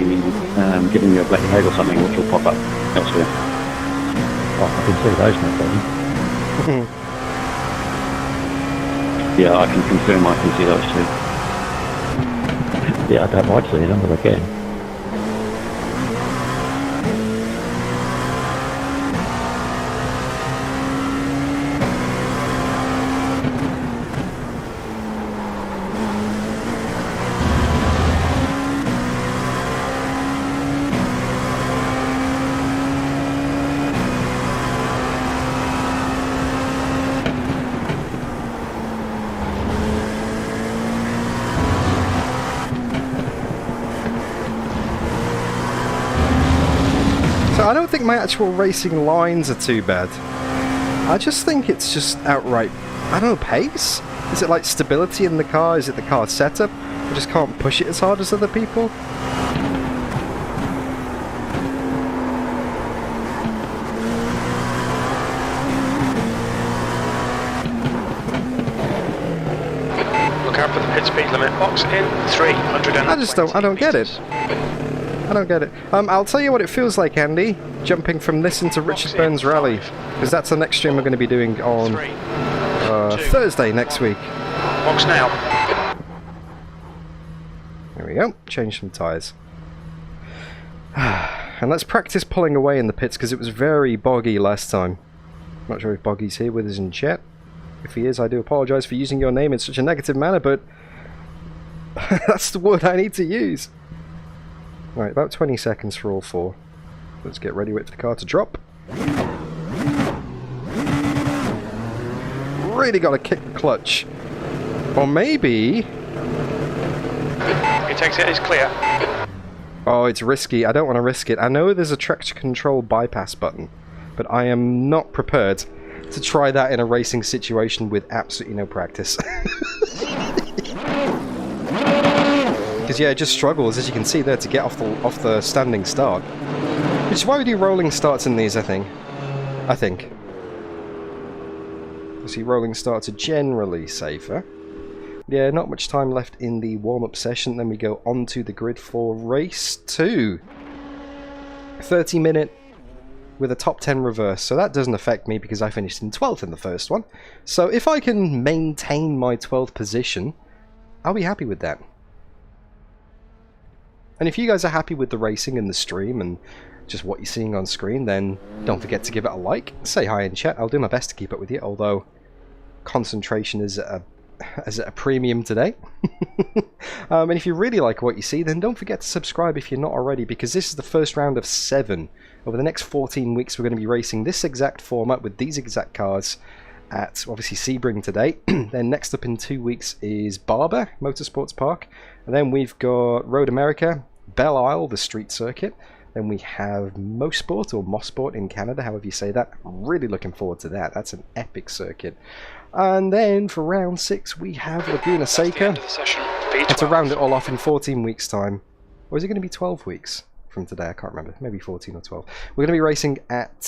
giving you a black tag or something, which will pop up elsewhere. Oh, I can see those, no problem. Yeah, I can confirm I can see those too. Yeah, I don't like seeing them, but I can. I don't think my actual racing lines are too bad. I just think it's just outright, I don't know, pace? Is it like stability in the car? Is it the car setup? I just can't push it as hard as other people? car for the pit speed limit box in 300. I don't get it. I don't get it. I'll tell you what it feels like, Andy, jumping from this into Richard Burns Rally, because that's the next stream we're going to be doing on Thursday next week. Box now. There we go. Change some tyres. And let's practice pulling away in the pits, because it was very boggy last time. Not sure if Boggy's here with us in chat. If he is, I do apologise for using your name in such a negative manner, but that's the word I need to use. Right, about 20 seconds for all four. Let's get ready, wait for the car to drop. Really got to kick the clutch. Or maybe... He takes it, it's clear. Oh, it's risky. I don't want to risk it. I know there's a traction control bypass button, but I am not prepared to try that in a racing situation with absolutely no practice. Because yeah, it just struggles, as you can see there, to get off the standing start. Which is why we do rolling starts in these, I think. You see, rolling starts are generally safer. Yeah, not much time left in the warm-up session, then we go onto the grid for race 2. 30-minute with a top 10 reverse, so that doesn't affect me because I finished in 12th in the first one. So if I can maintain my 12th position, I'll be happy with that. And if you guys are happy with the racing and the stream and just what you're seeing on screen, then don't forget to give it a like. Say hi in chat. I'll do my best to keep up with you, although concentration is at a premium today. And if you really like what you see, then don't forget to subscribe if you're not already, because this is the first round of 7. Over the next 14 weeks, we're going to be racing this exact format with these exact cars at, obviously, Sebring today. Then next up in 2 weeks is Barber Motorsports Park. And then we've got Road America, Belle Isle, the street circuit. Then we have Mosport or Mosport in Canada, however you say that. Really looking forward to that. That's an epic circuit. And then for round 6, we have Laguna Seca. And to round it all off in 14 weeks' time. Or is it going to be 12 weeks from today? I can't remember. Maybe 14 or 12. We're going to be racing at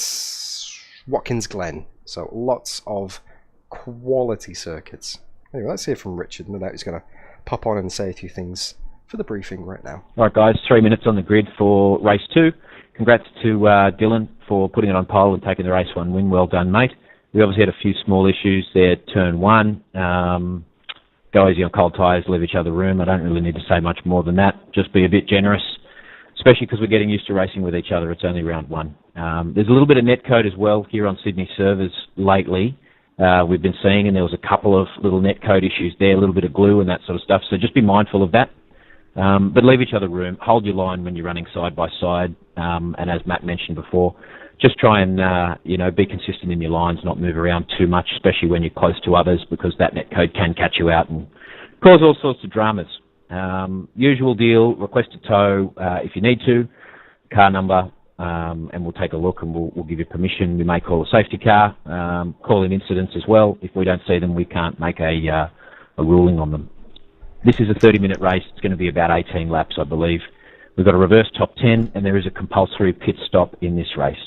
Watkins Glen. So lots of quality circuits. Anyway, let's hear from Richard. No doubt he's going to pop on and say a few things for the briefing right now. All right, guys, 3 minutes on the grid for race 2. Congrats to Dylan for putting it on pole and taking the race 1 win. Well done, mate. We obviously had a few small issues there. Turn 1, go easy on cold tyres, leave each other room. I don't really need to say much more than that. Just be a bit generous, especially because we're getting used to racing with each other. It's only round 1. There's a little bit of netcode as well here on Sydney servers lately. We've been seeing, and there was a couple of little netcode issues there, a little bit of glue and that sort of stuff. So just be mindful of that. But leave each other room. Hold your line when you're running side by side. And as Matt mentioned before, just try and be consistent in your lines, not move around too much, especially when you're close to others, because that netcode can catch you out and cause all sorts of dramas. Usual deal, request a tow if you need to, car number, and we'll take a look and we'll give you permission. We may call a safety car, call in incidents as well. If we don't see them, we can't make a ruling on them. This is a 30-minute race. It's going to be about 18 laps, I believe. We've got a reverse top 10, and there is a compulsory pit stop in this race.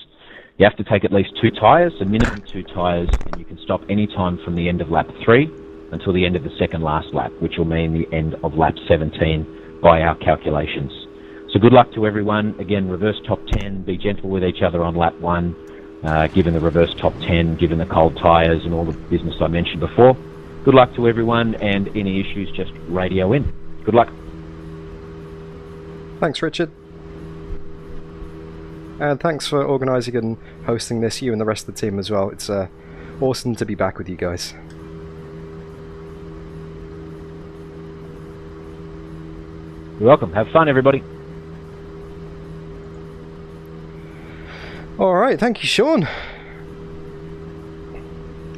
You have to take at least 2 tyres, a minimum 2 tyres, and you can stop any time from the end of lap 3 until the end of the second last lap, which will mean the end of lap 17 by our calculations. So good luck to everyone. Again, reverse top 10, be gentle with each other on lap 1, given the reverse top 10, given the cold tyres and all the business I mentioned before. Good luck to everyone, and any issues, just radio in. Good luck. Thanks, Richard. And thanks for organising and hosting this, you and the rest of the team as well. It's awesome to be back with you guys. You're welcome. Have fun, everybody. Alright, thank you, Sean.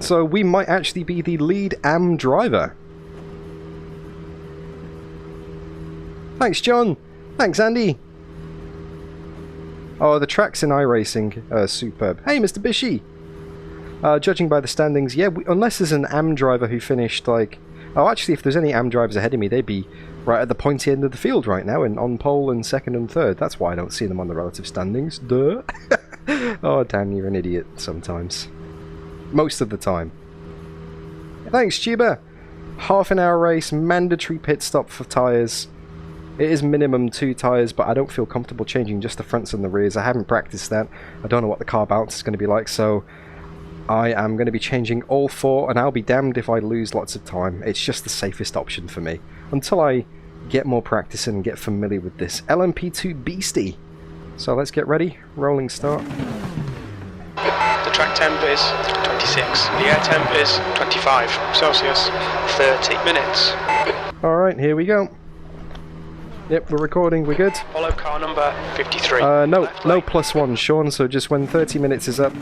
So we might actually be the lead AM driver. Thanks, John. Thanks, Andy. Oh, the tracks in iRacing are superb. Hey, Mr. Bishy. Judging by the standings, yeah, unless there's an AM driver who finished like... Oh, actually, if there's any AM drivers ahead of me, they'd be right at the pointy end of the field right now, and on pole and second and third. That's why I don't see them on the relative standings. Duh. Oh, Dan, you're an idiot sometimes. Most of the time. Thanks, Chiba. Half an hour race, mandatory pit stop for tyres. It is minimum 2 tyres, but I don't feel comfortable changing just the fronts and the rears. I haven't practiced that. I don't know what the car bounce is going to be like, so I am going to be changing all 4, and I'll be damned if I lose lots of time. It's just the safest option for me, until I get more practice and get familiar with this LMP2 beastie. So let's get ready. Rolling start. The track temp is 26. The air temp is 25 Celsius. 30 minutes. Alright, here we go. Yep, we're recording, we're good. Follow car number 53. No, Left no lane. +1, Sean, so just when 30 minutes is up.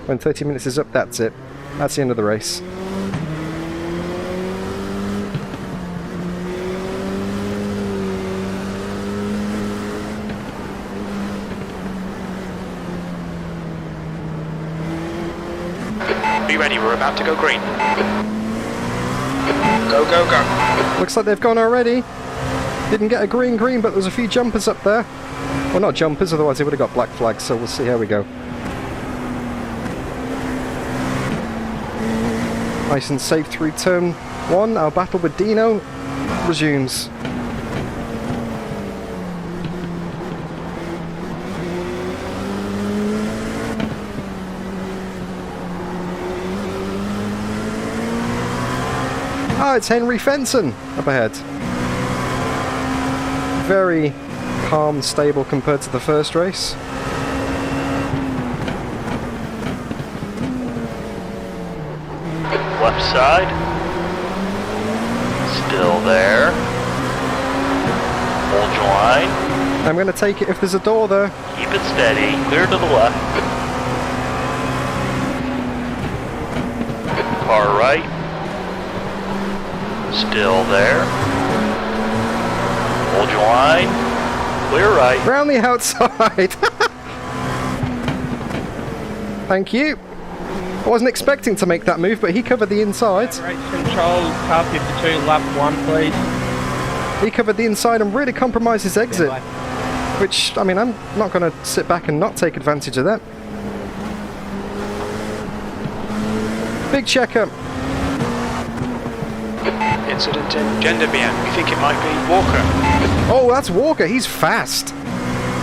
When 30 minutes is up, that's it. That's the end of the race. Be ready, we're about to go green. Go, go, go. Looks like they've gone already. Didn't get a green, but there's a few jumpers up there. Well, not jumpers, otherwise they would have got black flags, so we'll see how we go. Nice and safe through turn 1. Our battle with Dino resumes. Ah, it's Henry Fenton up ahead. Very calm, stable compared to the first race. Left side. Still there. Hold your line. I'm going to take it if there's a door there. Keep it steady. Clear to the left. Car right. Still there. Hold your line. Clear right. Round the outside. Thank you. I wasn't expecting to make that move, but he covered the inside. Race control, car 52, lap 1, please. He covered the inside and really compromised his exit. Which, I mean, I'm not going to sit back and not take advantage of that. Big checkup. Incident in Gender BM. We think it might be Walker. Oh, that's Walker. He's fast.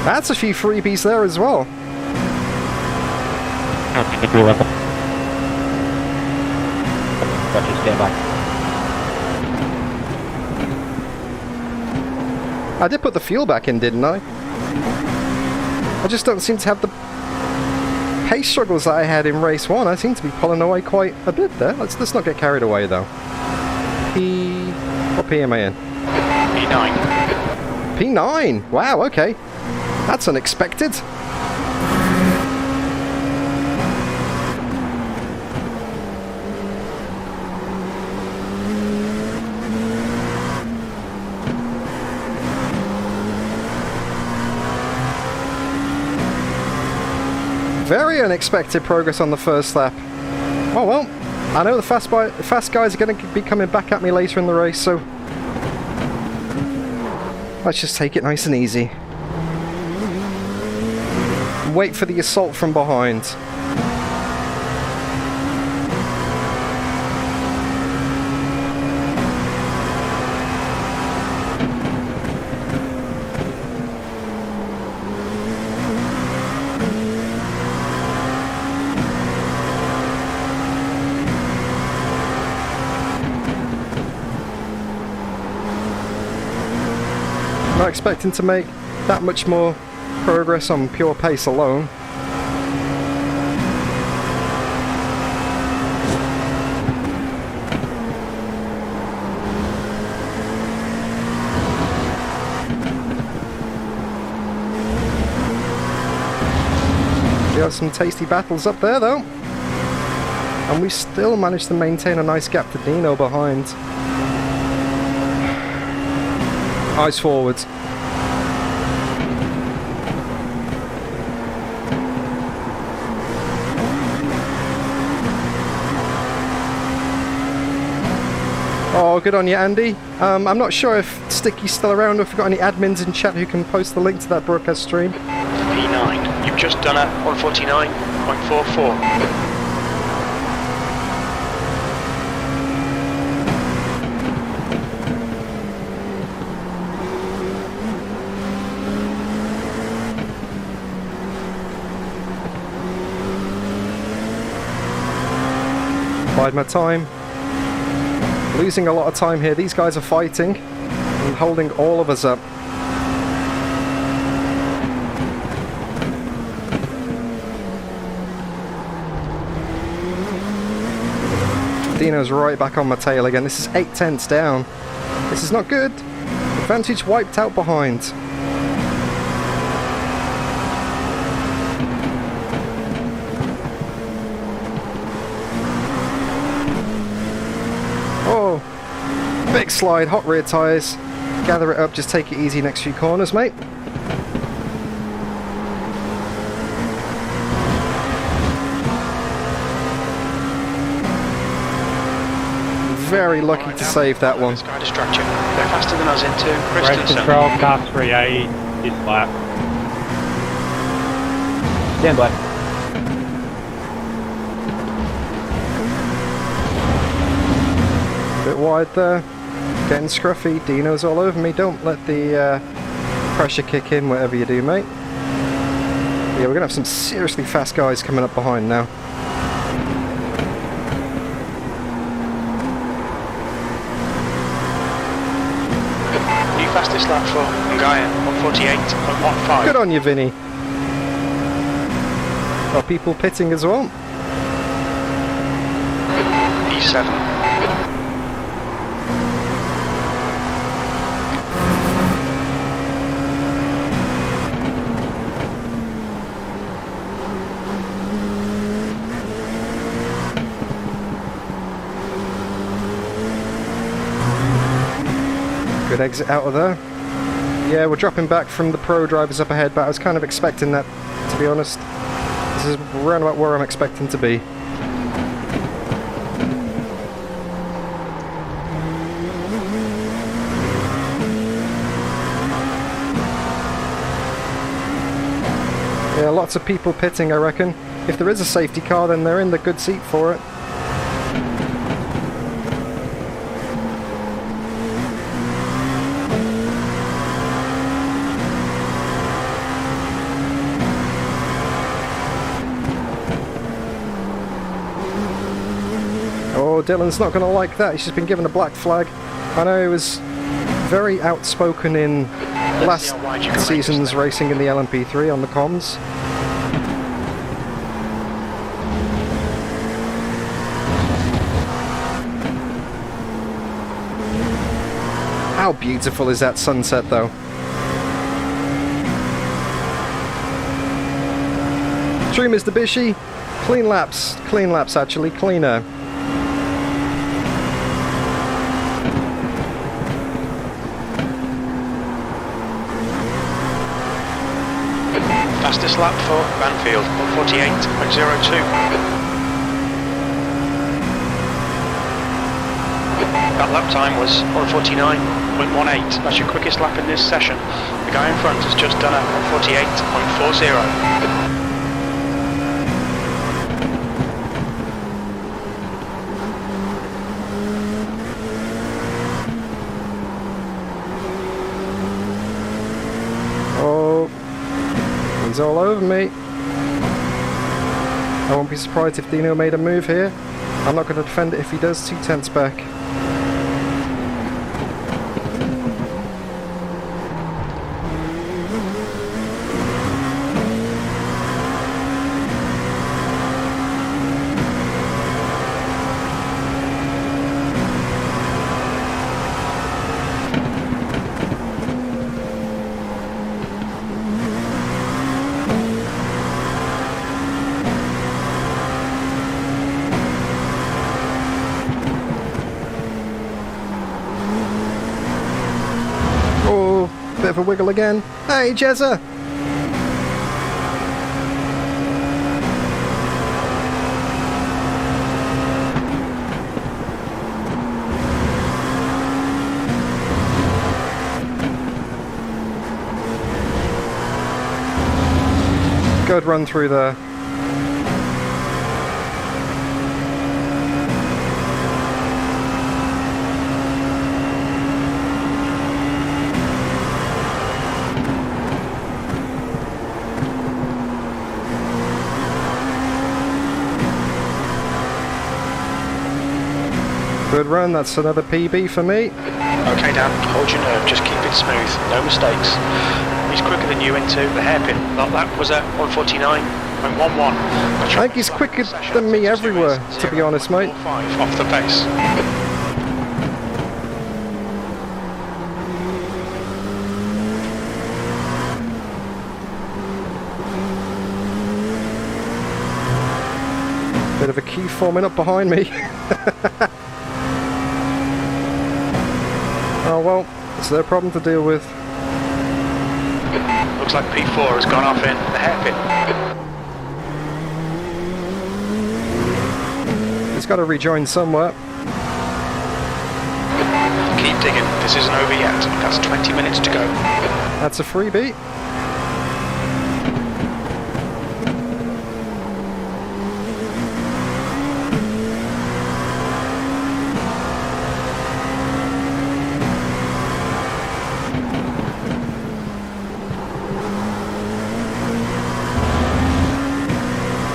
That's a few freebies there as well. Gotcha, stand by. I did put the fuel back in, didn't I? I just don't seem to have the pace struggles that I had in race 1. I seem to be pulling away quite a bit there. Let's not get carried away though. What P am I in? P9. P9! Wow, okay. That's unexpected. Very unexpected progress on the first lap. Oh well, I know the fast guys are going to be coming back at me later in the race, so let's just take it nice and easy. Wait for the assault from behind. Not expecting to make that much more progress on pure pace alone. We have some tasty battles up there though. And we still managed to maintain a nice gap to Dino behind. Eyes forwards. Oh, good on you, Andy. I'm not sure if Sticky's still around or if we've got any admins in chat who can post the link to that broadcast stream. P9. You've just done a 149.44. bide my time. Losing a lot of time here. These guys are fighting and holding all of us up. Dino's right back on my tail again. This is 8/10 down. This is not good. Advantage wiped out behind. Oh, big slide, hot rear tyres. Gather it up, just take it easy next few corners, mate. Very lucky to save that one. This guy distract you. They're faster than us into Race Christensen. control, car 3A, this lap. Stand by. Bit wide there. Getting scruffy. Dino's all over me. Don't let the pressure kick in, whatever you do, mate. Yeah, we're going to have some seriously fast guys coming up behind now. New fastest lap for Ngaya, 148.15. Good on you, Vinny. Are people pitting as well? E7. Good exit out of there. Yeah, we're dropping back from the pro drivers up ahead, but I was kind of expecting that, to be honest. This is around about where I'm expecting to be. Yeah, lots of people pitting, I reckon. If there is a safety car, then they're in the good seat for it. Oh, Dylan's not going to like that. He's just been given a black flag. I know he was very outspoken in last season's racing in the LMP3 on the comms. How beautiful is that sunset, though? True, Mr. Bishy. Clean laps actually, cleaner. Fastest lap for Banfield, 148.02. That lap time was 149.18. That's your quickest lap in this session. The guy in front has just done a 148.40. He's all over me. I won't be surprised if Dino made a move here. I'm not going to defend it if he does. 2/10 back. Bit of a wiggle again. Hey, Jezza! Good run through there. Good run, that's another PB for me. Okay, Dan, hold your nerve, just keep it smooth, no mistakes. He's quicker than you into the hairpin. That lap was at 149.11. I think he's quicker than me everywhere, to be honest, mate. 5 off the pace. Bit of a queue forming up behind me. Oh well, it's their problem to deal with. Looks like P4 has gone off in the hairpin. He's got to rejoin somewhere. Keep digging, this isn't over yet. That's 20 minutes to go. That's a freebie.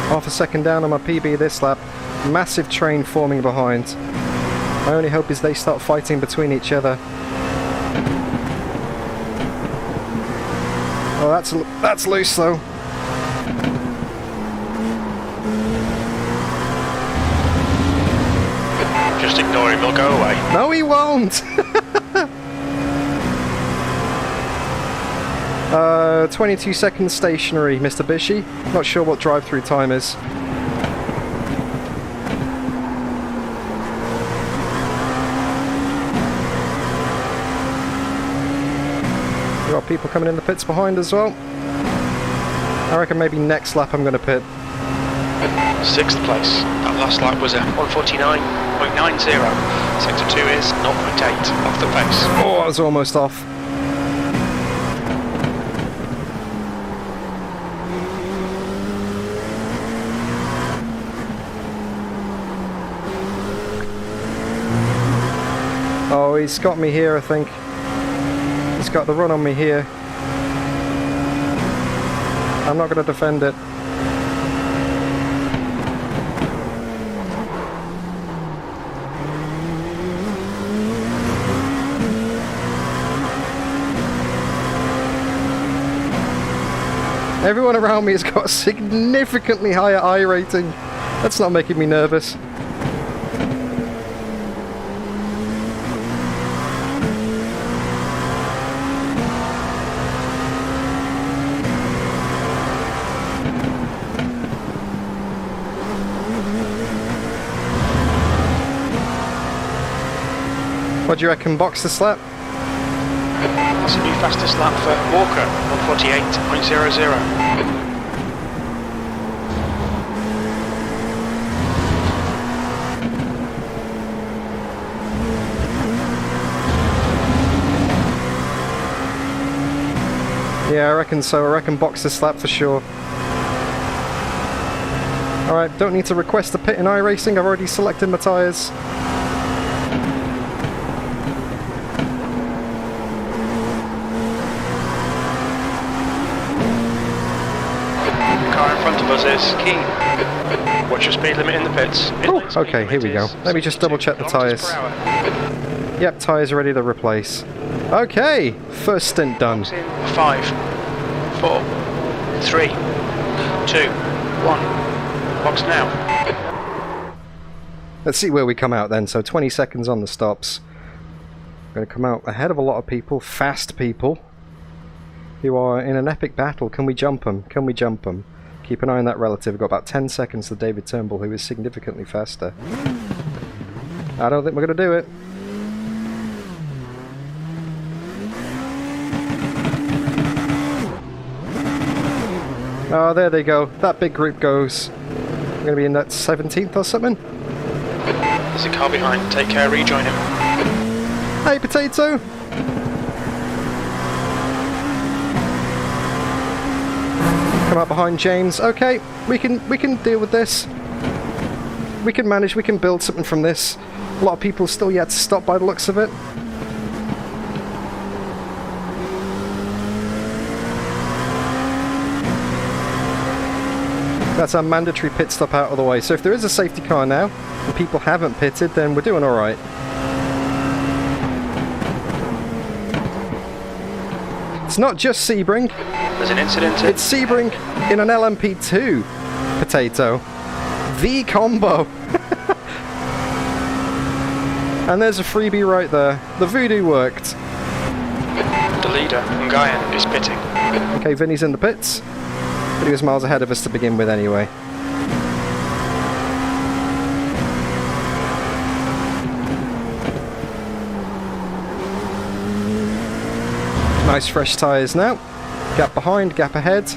Half a second down on my PB this lap. Massive train forming behind. My only hope is they start fighting between each other. Oh, that's loose though. Just ignore him, he'll go away. No, he won't! 22 seconds stationary, Mr. Bishy. Not sure what drive-through time is. There are people coming in the pits behind as well. I reckon maybe next lap I'm going to pit. 6th place. That last lap was at 149.90. Sector 2 is 0.8 off the pace. Oh, I was almost off. Oh, he's got me here, I think. He's got the run on me here. I'm not going to defend it. Everyone around me has got a significantly higher I rating. That's not making me nervous. What do you reckon, box this lap? That's a new fastest lap for Walker, 148.00. Yeah, I reckon so. I reckon box this lap for sure. Alright, don't need to request a pit in iRacing. I've already selected my tyres. Is key. Watch your speed limit in the pits. Oh, okay, here we go. Let me just double check the tyres. Yep, tyres are ready to replace. Okay, first stint done. 5, 4, 3, 2, 1. Box now. Let's see where we come out then. So 20 seconds on the stops. I'm going to come out ahead of a lot of people, fast people, who are in an epic battle. Can we jump them? Can we jump them? Keep an eye on that relative. We've got about 10 seconds to David Turnbull, who is significantly faster. I don't think we're going to do it. Oh, there they go. That big group goes. We're going to be in that 17th or something. There's a car behind. Take care, rejoin him. Hey, Potato! Come out behind James. Okay, we can deal with this. We can manage, we can build something from this. A lot of people still yet to stop by the looks of it. That's our mandatory pit stop out of the way. So if there is a safety car now, and people haven't pitted, then we're doing alright. It's not just Sebring. There's an incident. It's Sebring in an LMP2 potato. The combo. And there's a freebie right there. The voodoo worked. The leader, Ngayan, is pitting. Okay, Vinny's in the pits. But he was miles ahead of us to begin with anyway. Nice fresh tyres now. Gap behind, gap ahead.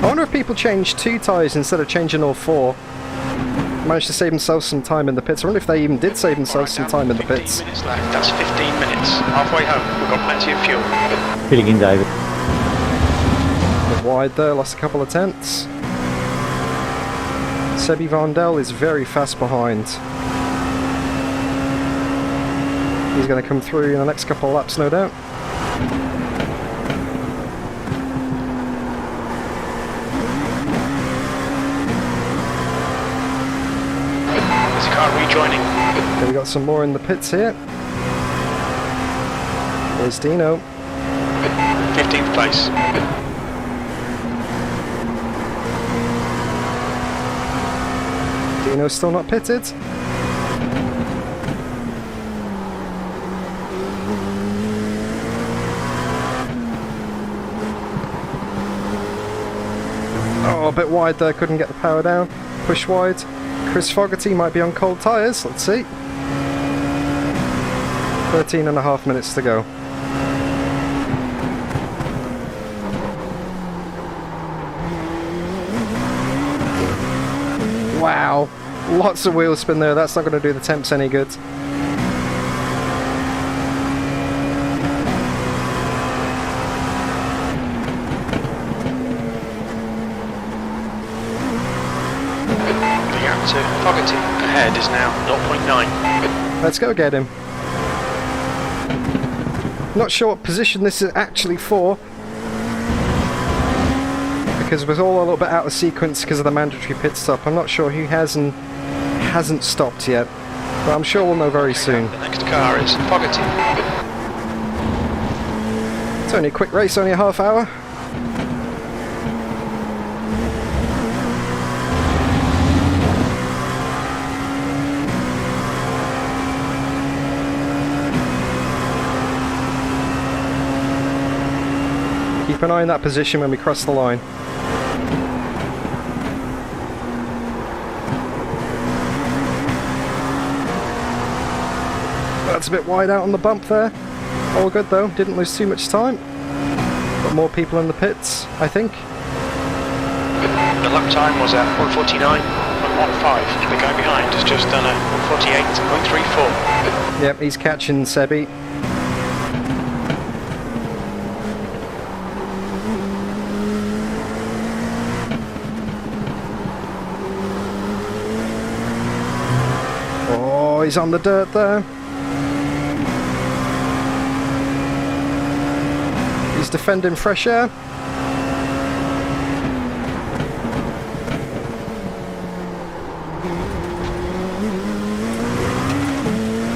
I wonder if people change 2 tyres instead of changing all 4. Managed to save themselves some time in the pits. I wonder if they even did save themselves some time in the pits. 15 minutes left. That's 15 minutes. Halfway home. We've got plenty of fuel. Pitting in, David. A bit wide there, lost a couple of tenths. Sebi Vondel is very fast behind. He's going to come through in the next couple of laps, no doubt. There's a car rejoining. Okay, we got some more in the pits here. There's Dino. 15th place. Dino's still not pitted. Oh, a bit wide there, couldn't get the power down. Push wide. Chris Fogarty might be on cold tyres, let's see. 13.5 minutes to go. Wow, lots of wheel spin there, that's not going to do the temps any good. To Fogarty ahead is now 0.9. Let's go get him. Not sure what position this is actually for, because we're all a little bit out of sequence because of the mandatory pit stop. I'm not sure who has and hasn't stopped yet, but I'm sure we'll know very soon. The next car is Fogarty. It's only a quick race, only a half hour. Keep an eye on that position when we cross the line. That's a bit wide out on the bump there. All good though, didn't lose too much time. Got more people in the pits, I think. The lap time was at 1:49.15. The guy behind has just done a 1:48.34. Yep, he's catching Sebi. Oh, he's on the dirt there. He's defending fresh air.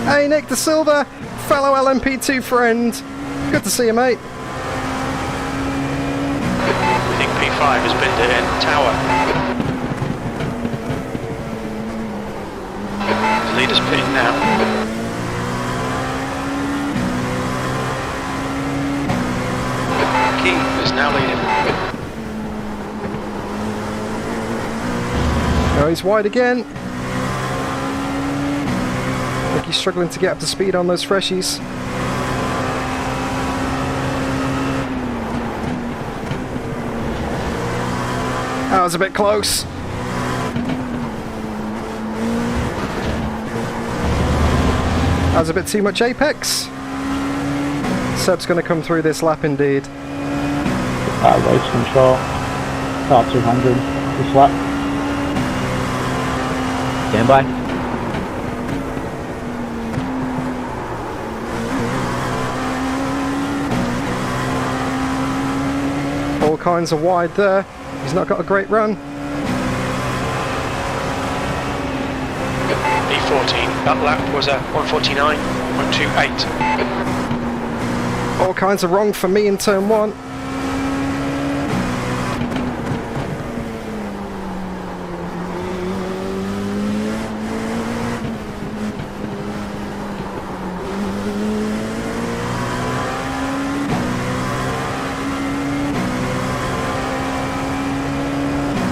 Hey Nick De Silva, fellow LMP2 friend. Good to see you, mate. I think P5 has been in tower. The leader's pitting now. Key is now leading. Oh, he's wide again. I think he's struggling to get up to speed on those freshies. That was a bit close. That was a bit too much apex. Seb's going to come through this lap indeed. Race control, start 200 this lap. Stand by. All kinds of wide there. He's not got a great run. E14, that lap was a 149.28. All kinds of wrong for me in turn 1.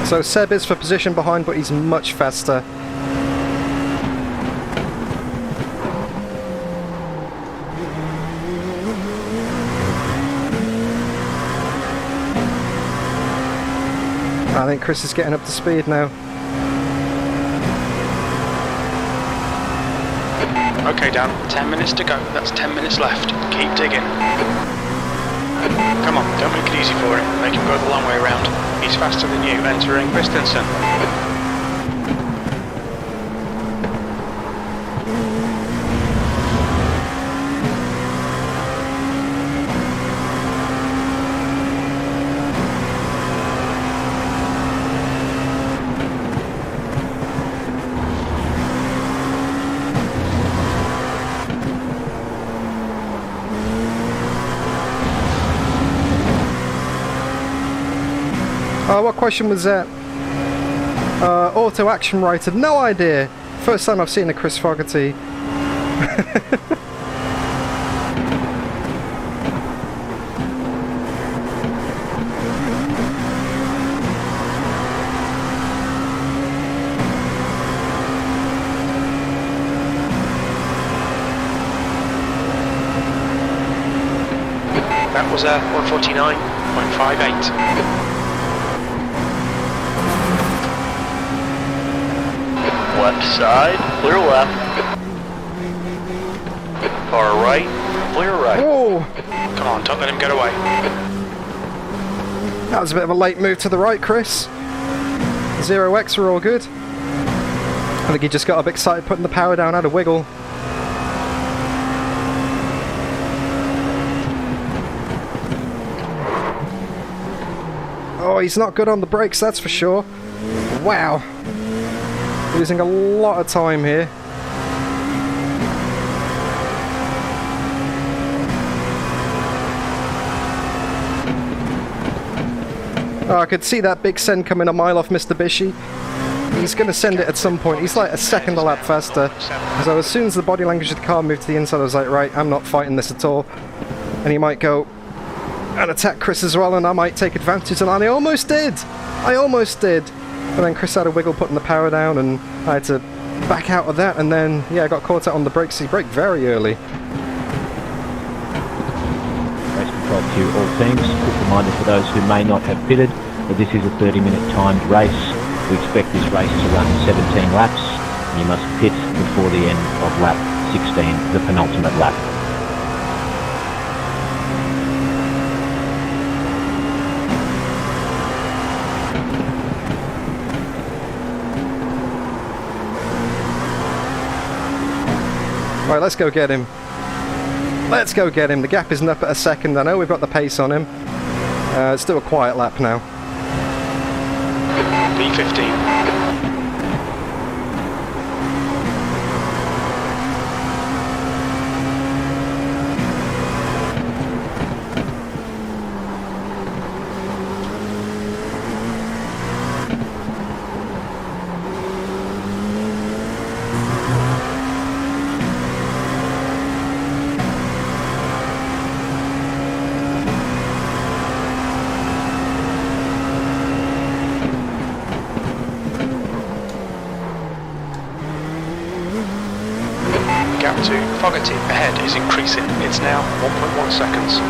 So Seb is for position behind, but he's much faster. I think Chris is getting up to speed now. Okay, Dan, 10 minutes to go. That's 10 minutes left. Keep digging. Come on, don't make it easy for him. Make him go the long way around. He's faster than you, entering Christensen. What question was that? Auto action writer, no idea. First time I've seen a Chris Fogarty. That was a 149.58. Left side, clear left. Far right, clear right. Oh, Come on, don't let him get away. that was a bit of a late move to the right, Chris. 0x are all good. I think he just got a bit excited putting the power down, had a wiggle. Oh, he's not good on the brakes, that's for sure. Wow. Losing a lot of time here. Oh, I could see that big send coming a mile off Mr. Bishy. He's going to send it at some point. He's like a second a lap faster. So as soon as the body language of the car moved to the inside, I was like, right, I'm not fighting this at all. And he might go and attack Chris as well, and I might take advantage, and I almost did! I almost did! But then Chris had a wiggle putting the power down, and I had to back out of that, and then, yeah, I got caught out on the brakes. He braked very early. Race control to all teams. Quick reminder for those who may not have pitted that this is a 30-minute timed race. We expect this race to run 17 laps, and you must pit before the end of lap 16, the penultimate lap. Right, let's go get him. Let's go get him. The gap isn't up at a second. I know we've got the pace on him. It's still a quiet lap now. B15. Gap to Fogarty ahead is increasing. It's now 1.1 seconds.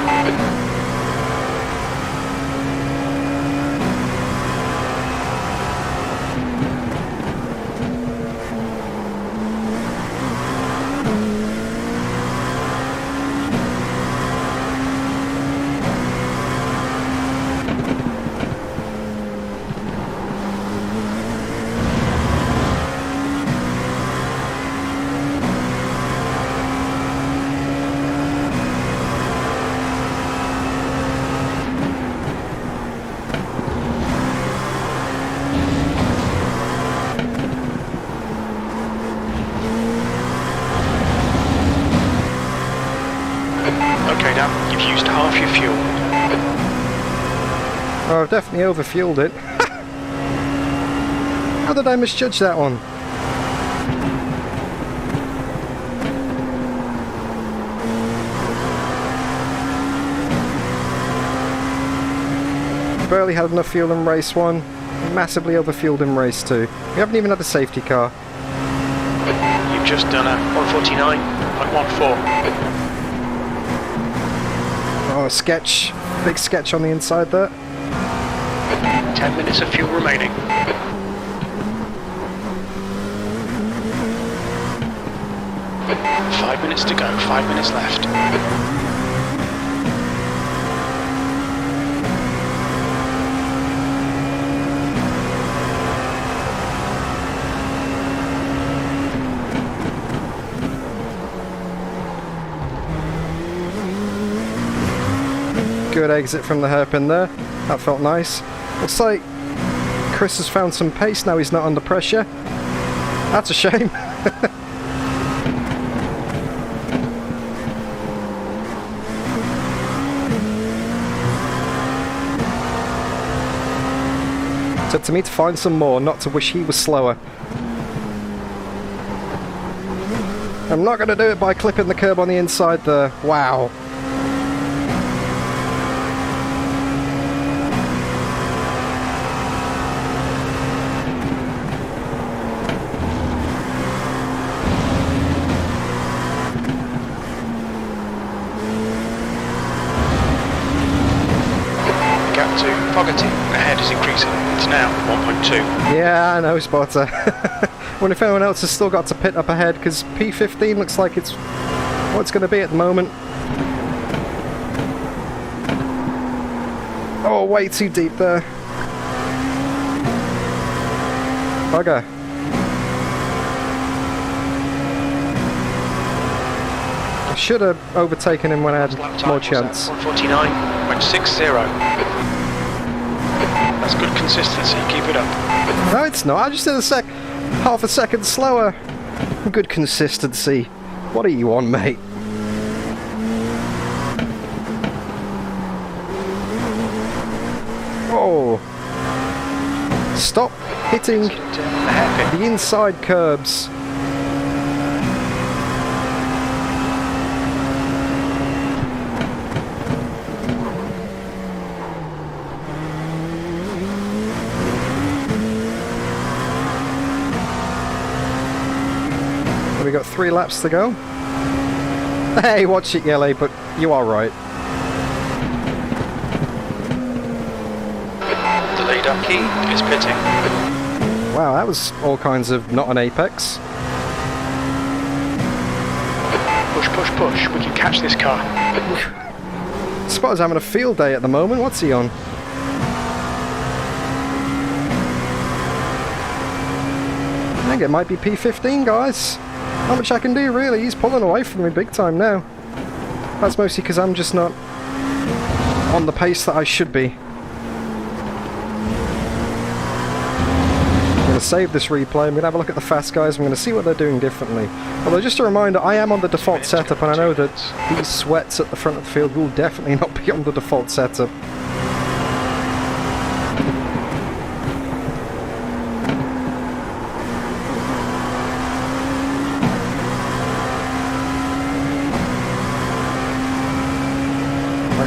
You've used half your fuel. Oh, I've definitely overfueled it. How did I misjudge that one? Barely had enough fuel in race 1. Massively overfueled in race 2. We haven't even had a safety car. You've just done a 149.14. Oh, a sketch. Big sketch on the inside there. 10 minutes of fuel remaining. Five minutes to go, 5 minutes left. Good exit from the hairpin there. That felt nice. Looks like Chris has found some pace now he's not under pressure. That's a shame. It's up to me to find some more, not to wish he was slower. I'm not going to do it by clipping the curb on the inside there. Wow. Ahead is increasing. It's now 1.2. Yeah, I know, Spotter. Wonder if anyone else has still got to pit up ahead, because P15 looks like it's what it's going to be at the moment. Oh, way too deep there. Bugger. I should have overtaken him when I had more chance. 149.60. That's good consistency, keep it up. No, it's not. I just did half a second slower. Good consistency. What are you on, mate? Oh. Stop hitting the inside curbs. We got 3 laps to go. Hey, watch it, Yellow, but you are right. The leader key is pitting. Wow, that was all kinds of not an apex. Push, push, push. We can catch this car. Spotter's having a field day at the moment. What's he on? I think it might be P15, guys. Not much I can do, really. He's pulling away from me big time now. That's mostly because I'm just not on the pace that I should be. I'm going to save this replay. I'm going to have a look at the fast guys. I'm going to see what they're doing differently. Although, just a reminder, I am on the default setup, and I know that these sweats at the front of the field will definitely not be on the default setup.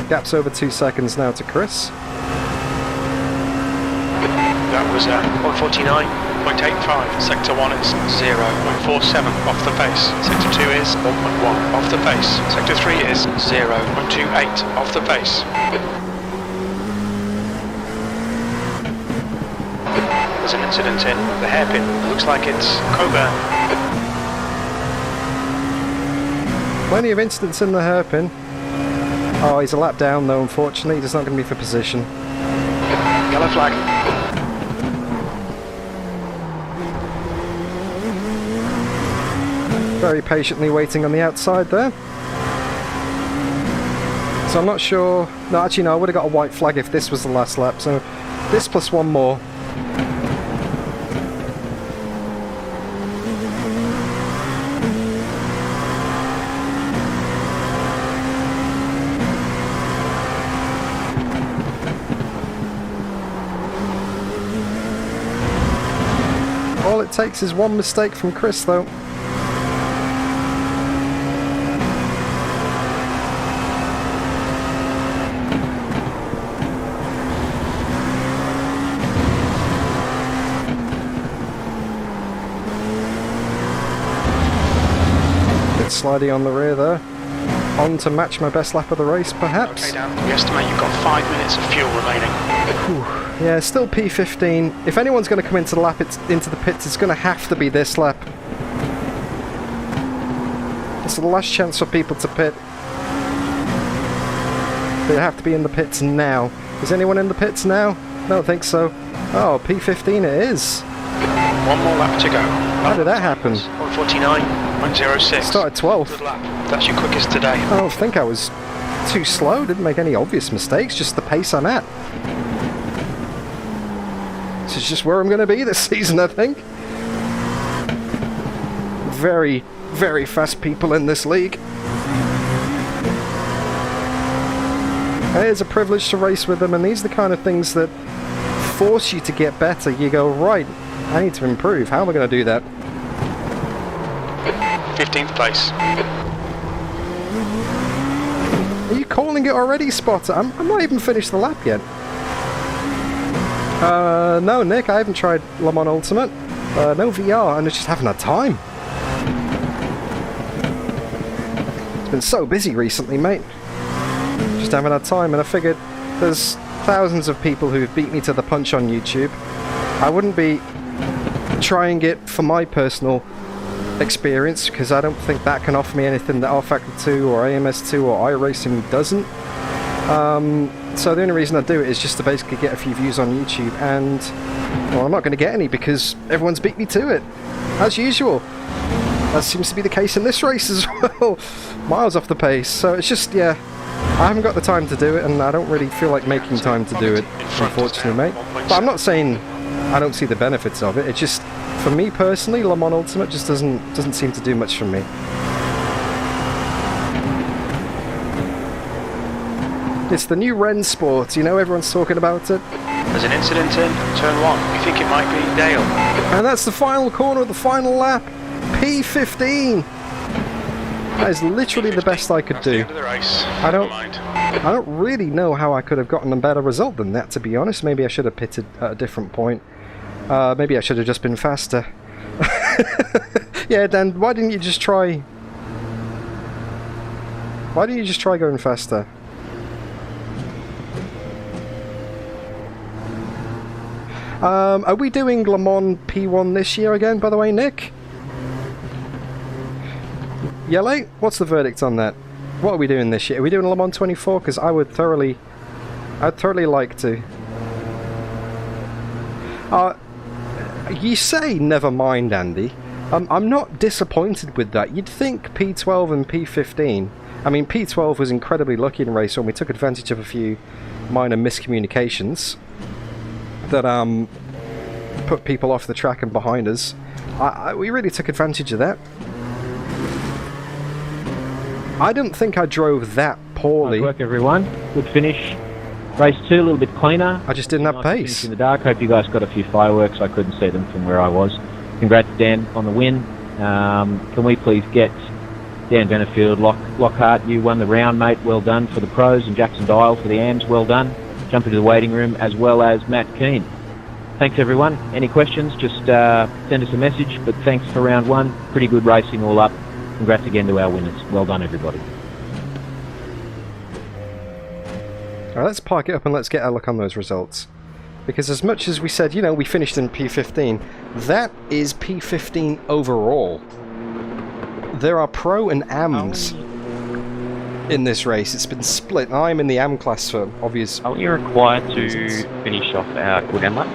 Gap's over 2 seconds now to Chris. That was 149.85. Sector 1 is 0.47 off the pace. Sector 2 is 1.1 off the pace. Sector 3 is 0.28 off the pace. There's an incident in the hairpin. Looks like it's Coburn. Plenty of incidents in the hairpin. Oh, he's a lap down though, unfortunately. He's not going to be for position. Yellow flag. Very patiently waiting on the outside there. So I'm not sure... No, actually no, I would have got a white flag if this was the last lap. So this plus one more. it takes is one mistake from Chris, though. Bit slidey on the rear there. On to match my best lap of the race, perhaps. Okay, Dan, we estimate you've got 5 minutes of fuel remaining. Whew. Yeah, still P15. If anyone's going to come into the pits, it's going to have to be this lap. It's the last chance for people to pit. They have to be in the pits now. Is anyone in the pits now? I don't think so. Oh, P15 it is. One more lap to go. How did that happen? 1:49.06. Started 12th. Good lap. That's your quickest today. I don't think I was too slow. Didn't make any obvious mistakes. Just the pace I'm at. This is just where I'm going to be this season, I think. Very, very fast people in this league. It is a privilege to race with them, and these are the kind of things that force you to get better. You go, right, I need to improve. How am I going to do that? 15th place. Are you calling it already, Spotter? I'm not even finished the lap yet. No, Nick, I haven't tried Le Mans Ultimate. No VR, and I just haven't had time. It's been so busy recently, mate. Just haven't had time, and I figured there's thousands of people who've beat me to the punch on YouTube. I wouldn't be trying it for my personal experience, because I don't think that can offer me anything that R-Factor 2 or AMS2 or iRacing doesn't. So the only reason I do it is just to basically get a few views on YouTube, and well, I'm not going to get any because everyone's beat me to it, as usual. That seems to be the case in this race as well. Miles off the pace, so it's just, yeah, I haven't got the time to do it, and I don't really feel like making time to do it, unfortunately, mate. But I'm not saying I don't see the benefits of it. It's just, for me personally, Le Mans Ultimate just doesn't seem to do much for me. It's the new Ren sport, you know, everyone's talking about it. There's an incident in turn 1. We think it might be Dale. And that's the final corner of the final lap. P15. That is literally the best I could do. The end of the race. I don't really know how I could have gotten a better result than that, to be honest. Maybe I should have pitted at a different point. Maybe I should have just been faster. Yeah, Dan, why didn't you just try... Why didn't you just try going faster? Are we doing Le Mans P1 this year again, by the way, Nick? Yellow? What's the verdict on that? What are we doing this year? Are we doing Le Mans 24? Because I'd thoroughly like to. You say never mind, Andy. I'm not disappointed with that. You'd think P12 and P15... I mean, P12 was incredibly lucky in the race when we took advantage of a few minor miscommunications that put people off the track and behind us. We really took advantage of that. I don't think I drove that poorly. Nice work, everyone. Good finish. Race 2 a little bit cleaner. I just didn't have pace. In the dark. Hope you guys got a few fireworks. I couldn't see them from where I was. Congrats, Dan, on the win. Can we please get Dan Benefield, Lockhart? You won the round, mate. Well done for the pros, and Jackson Dial for the AMs. Well done. Jump into the waiting room, as well as Matt Keane. Thanks, everyone. Any questions, just send us a message. But thanks for round 1. Pretty good racing all up. Congrats again to our winners. Well done, everybody. Alright, let's park it up and let's get a look on those results. Because as much as we said, you know, we finished in P15, that is P15 overall. There are Pro and AMs in this race. It's been split, and I'm in the AM class for obvious... Are we required to finish off our good AM lap?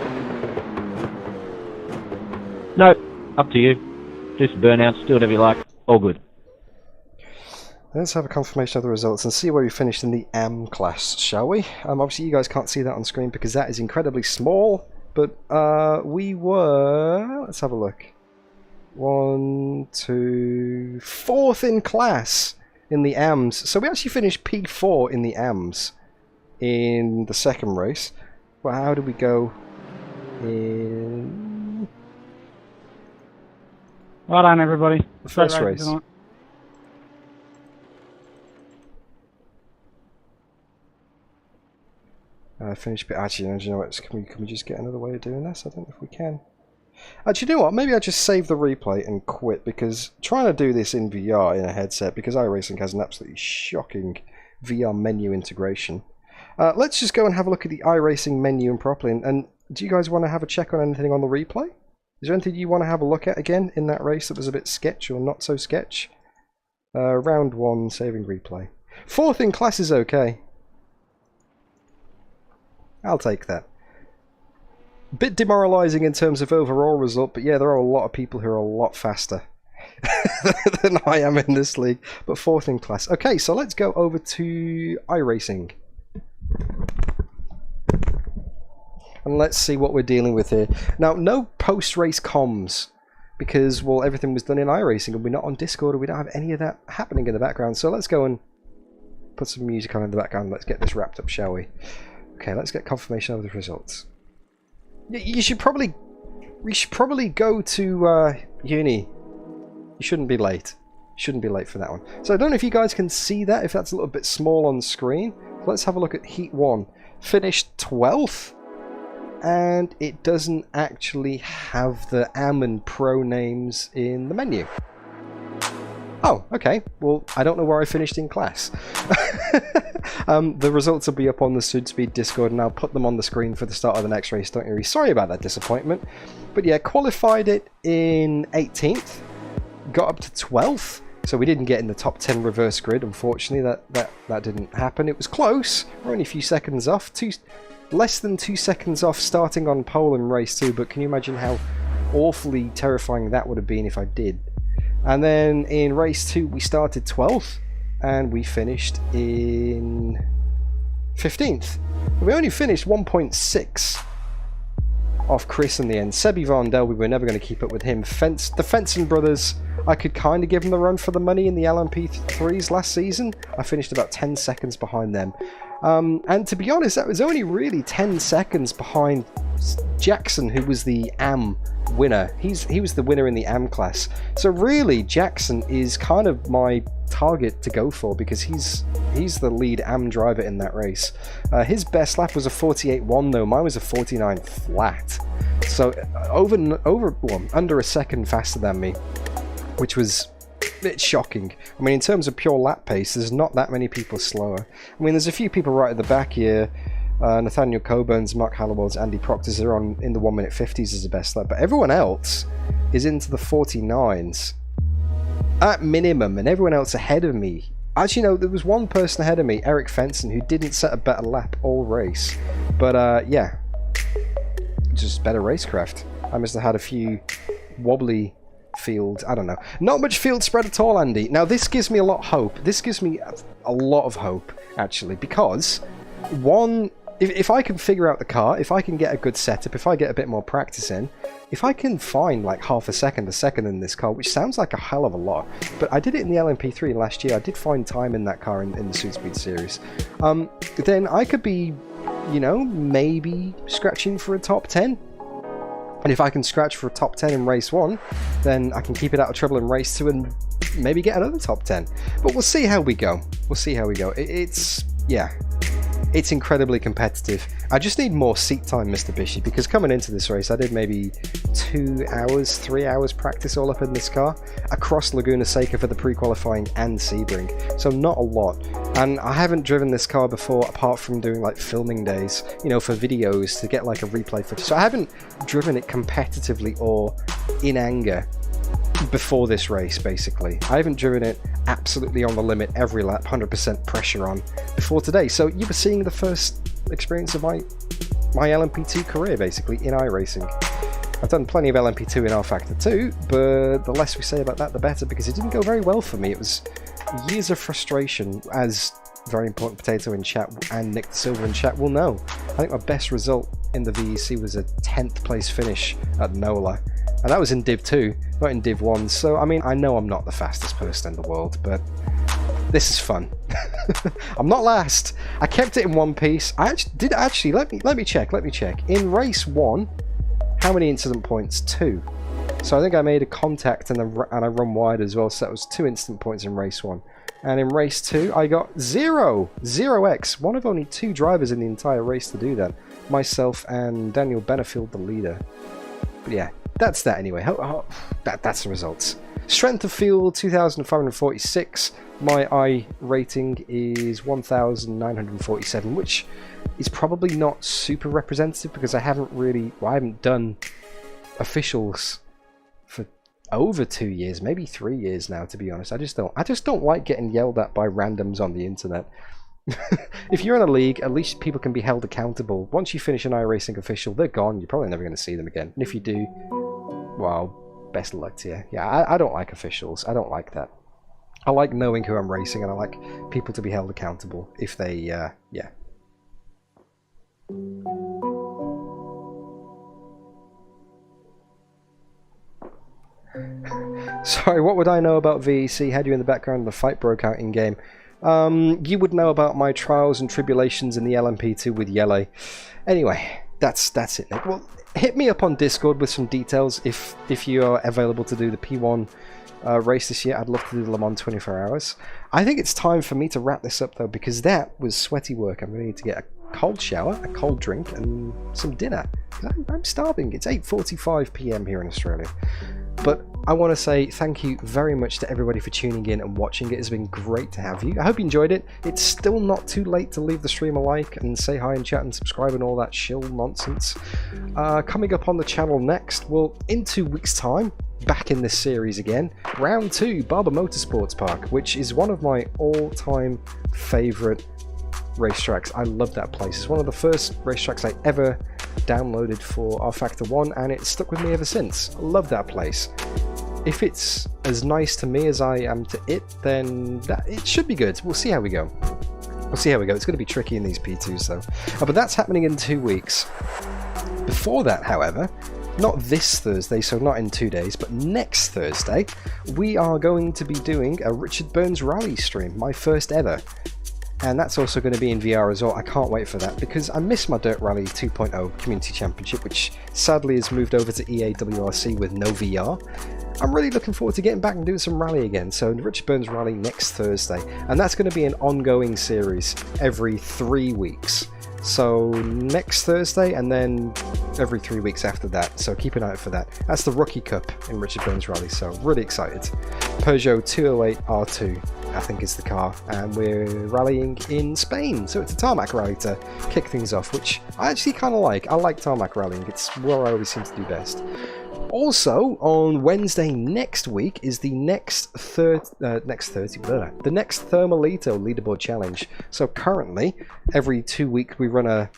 No, up to you. Do some burnouts, do whatever you like. All good. Let's have a confirmation of the results and see where we finished in the AM class, shall we? Obviously you guys can't see that on screen because that is incredibly small, but we were... let's have a look. 1, 2... 4th in class in the AMs. So we actually finished P4 in the AMs in the second race. Well, how did we go in... Well done, everybody. The first Great race. tonight. Finish bit. Actually, do you know what? Can we just get another way of doing this? I don't know if we can. Actually, you know what? Maybe I just save the replay and quit, because trying to do this in VR in a headset, because iRacing has an absolutely shocking VR menu integration. Let's just go and have a look at the iRacing menu and properly. And do you guys want to have a check on anything on the replay? Is there anything you want to have a look at again in that race that was a bit sketch or not so sketch? Round 1, saving replay. 4th in class is okay. I'll take that. Bit demoralising in terms of overall result, but yeah, there are a lot of people who are a lot faster than I am in this league, but 4th in class. Okay, so let's go over to iRacing. And let's see what we're dealing with here. Now, no post-race comms, because, well, everything was done in iRacing, and we're not on Discord, and we don't have any of that happening in the background. So let's go and put some music on in the background. Let's get this wrapped up, shall we? Okay, let's get confirmation of the results. We should probably go to uni. You shouldn't be late. Shouldn't be late for that one. So I don't know if you guys can see that, if that's a little bit small on screen. Let's have a look at Heat 1. Finished 12th. And it doesn't actually have the AM and Pro names in the menu. Oh, okay. Well, I don't know where I finished in class. The results will be up on the Sudspeed Discord, and I'll put them on the screen for the start of the next race. Don't worry. Sorry about that disappointment. But yeah, qualified it in 18th. Got up to 12th. So we didn't get in the top 10 reverse grid, unfortunately. That didn't happen. It was close. We're only a few seconds off. Less than 2 seconds off starting on pole in race 2, but can you imagine how awfully terrifying that would have been if I did? And then in race 2 we started 12th and we finished in 15th. We only finished 1.6 off Chris in the end. Sebi Vondel, we were never going to keep up with him. The Fenson brothers, I could kind of give them the run for the money in the LMP3s last season. I finished about 10 seconds behind them. And to be honest, that was only really 10 seconds behind Jackson, who was the AM winner. He was the winner in the AM class. So really, Jackson is kind of my target to go for, because he's the lead AM driver in that race. His best lap was a 48.1 though. Mine was a 49 flat. So under a second faster than me, which was a bit shocking. I mean, in terms of pure lap pace, there's not that many people slower. I mean, there's a few people right at the back here. Nathaniel Coburn's, Mark Hallowell's, Andy Proctor's are on in the 1 minute 50s as the best lap, but everyone else is into the 49s at minimum, and everyone else ahead of me. Actually, no, there was one person ahead of me, Eric Fenson, who didn't set a better lap all race. But yeah, just better racecraft. I must have had a few wobbly field, I don't know. Not much field spread at all, Andy. Now this gives me a lot of hope. This gives me a lot of hope, actually, because one, if I can figure out the car, if I can get a good setup, if I get a bit more practice in, if I can find like half a second in this car, which sounds like a hell of a lot, but I did it in the LMP3 last year. I did find time in that car in the Südspeed series. Then I could be, you know, maybe scratching for a top 10. And if I can scratch for a top 10 in race 1, then I can keep it out of trouble in race 2 and maybe get another top 10. But we'll see how we go. We'll see how we go. It's incredibly competitive. I just need more seat time, Mr. Bishy, because coming into this race, I did maybe 2 hours, 3 hours practice all up in this car across Laguna Seca for the pre-qualifying and Sebring. So not a lot. And I haven't driven this car before, apart from doing like filming days, you know, for videos to get like a replay footage. So I haven't driven it competitively or in anger before this race, basically. I haven't driven it absolutely on the limit every lap, 100% pressure on, before today. So you were seeing the first experience of my LMP2 career, basically, in iRacing. I've done plenty of LMP2 in R-Factor 2, but the less we say about that, the better, because it didn't go very well for me. It was years of frustration, as Very Important Potato in chat and Nick the Silver in chat will know. I think my best result in the VEC was a 10th place finish at NOLA. And that was in Div 2, not in Div 1. So, I mean, I know I'm not the fastest person in the world, but this is fun. I'm not last. I kept it in one piece. I did let me check. In race 1, how many incident points? 2. So I think I made a contact and I run wide as well, so that was 2 instant points in race 1. And in race 2, I got 0x. One of only 2 drivers in the entire race to do that. Myself and Daniel Benefield, the leader. But yeah, that's that anyway. That's the results. Strength of field, 2,546. My I rating is 1,947, which is probably not super representative because I haven't done officials for over 2 years, maybe 3 years now, to be honest. I just don't like getting yelled at by randoms on the internet. If you're in a league, at least people can be held accountable. Once you finish an iRacing official, they're gone. You're probably never going to see them again. And if you do, well, best of luck to you. Yeah, I don't like officials. I don't like that. I like knowing who I'm racing, and I like people to be held accountable if they, yeah. Sorry, what would I know about VEC? Had you in the background, the fight broke out in game. You would know about my trials and tribulations in the LMP2 with Yele. Anyway, that's it, Nick. Well, hit me up on Discord with some details if you are available to do the P1 race this year. I'd love to do the Le Mans 24 hours. I think it's time for me to wrap this up though, because that was sweaty work. I'm going to need to get a cold shower, a cold drink, and some dinner. I'm starving. It's 8:45 PM here in Australia. But I want to say thank you very much to everybody for tuning in and watching. It has been great to have you. I hope you enjoyed it. It's still not too late to leave the stream a like and say hi and chat and subscribe and all that shill nonsense. Coming up on the channel next, well, in 2 weeks' time, back in this series again, round 2, Barber Motorsports Park, which is one of my all-time favourite racetracks. I love that place. It's one of the first racetracks I ever downloaded for rFactor 1, and it's stuck with me ever since. I love that place. If it's as nice to me as I am to it, then it should be good. We'll see how we go. It's going to be tricky in these P2s though. But that's happening in 2 weeks. Before that, however, not this Thursday, so not in 2 days, but next Thursday, we are going to be doing a Richard Burns Rally stream, my first ever. And that's also going to be in VR as well. I can't wait for that because I miss my Dirt Rally 2.0 Community Championship, which sadly has moved over to EAWRC with no VR. I'm really looking forward to getting back and doing some rally again. So Richard Burns Rally next Thursday, and that's going to be an ongoing series every 3 weeks. So next Thursday and then every 3 weeks after that, so keep an eye out for that. That's the Rookie Cup in Richard Burns Rally, so really excited. Peugeot 208 R2 I think is the car, and we're rallying in Spain, so it's a tarmac rally to kick things off, which I actually kind of like. I like tarmac rallying, it's where I always seem to do best. Also, on Wednesday next week is the next Thermalito leaderboard challenge. So currently, every 2 weeks we run a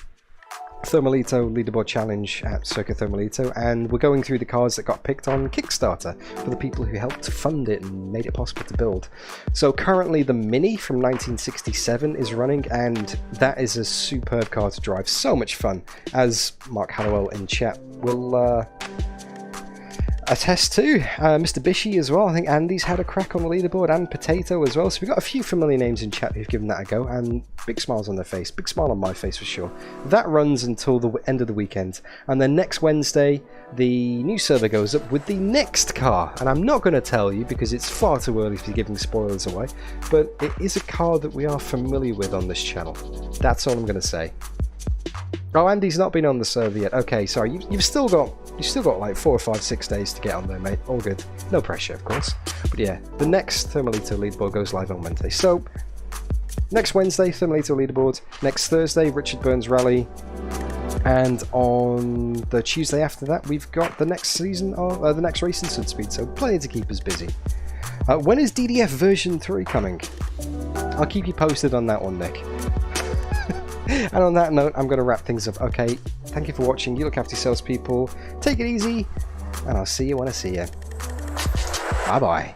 Thermalito leaderboard challenge at Circuit Thermalito, and we're going through the cars that got picked on Kickstarter for the people who helped fund it and made it possible to build. So currently the Mini from 1967 is running, and that is a superb car to drive. So much fun, as Mark Hallowell in chat will attest to. Mr. Bishy as well. I think Andy's had a crack on the leaderboard, and Potato as well. So we've got a few familiar names in chat who've given that a go, and big smiles on their face. Big smile on my face for sure. That runs until the end of the weekend, and then next Wednesday the new server goes up with the next car, and I'm not going to tell you because it's far too early to be giving spoilers away, but it is a car that we are familiar with on this channel. That's all I'm going to say. Oh, Andy's not been on the server yet. Okay, sorry. You've still got like 4 or 5, 6 days to get on there, mate. All good. No pressure, of course. But yeah, the next Thermalito leaderboard goes live on Wednesday. So next Wednesday, Thermalito leaderboard. Next Thursday, Richard Burns Rally. And on the Tuesday after that, we've got the next season of the next race in Sudspeed. So plenty to keep us busy. When is DDF version 3 coming? I'll keep you posted on that one, Nick. And on that note, I'm going to wrap things up. Okay, thank you for watching. You look after yourselves, people. Take it easy, and I'll see you when I see you. Bye-bye.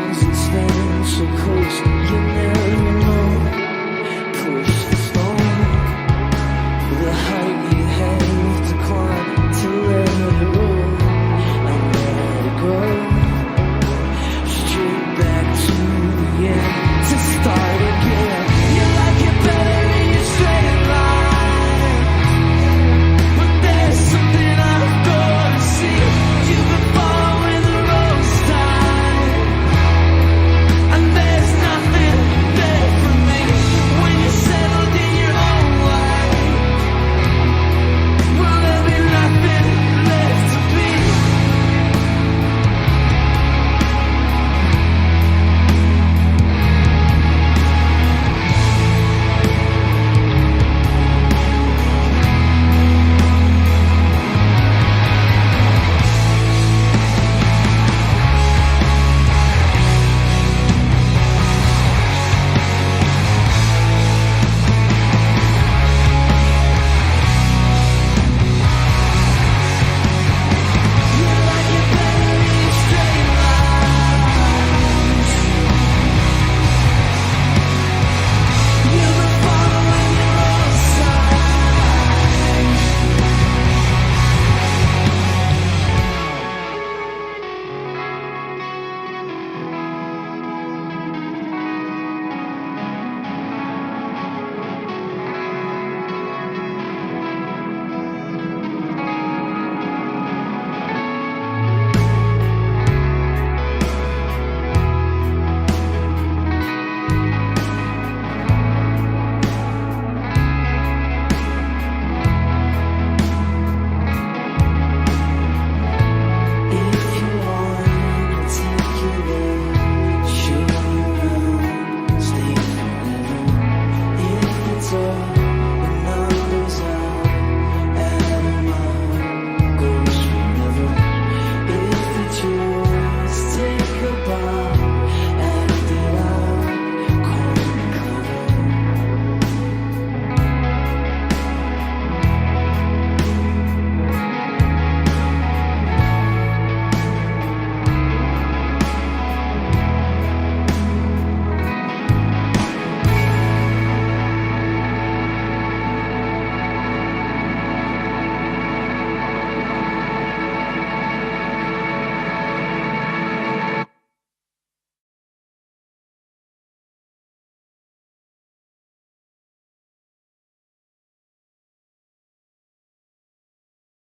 walls and stand so close. You never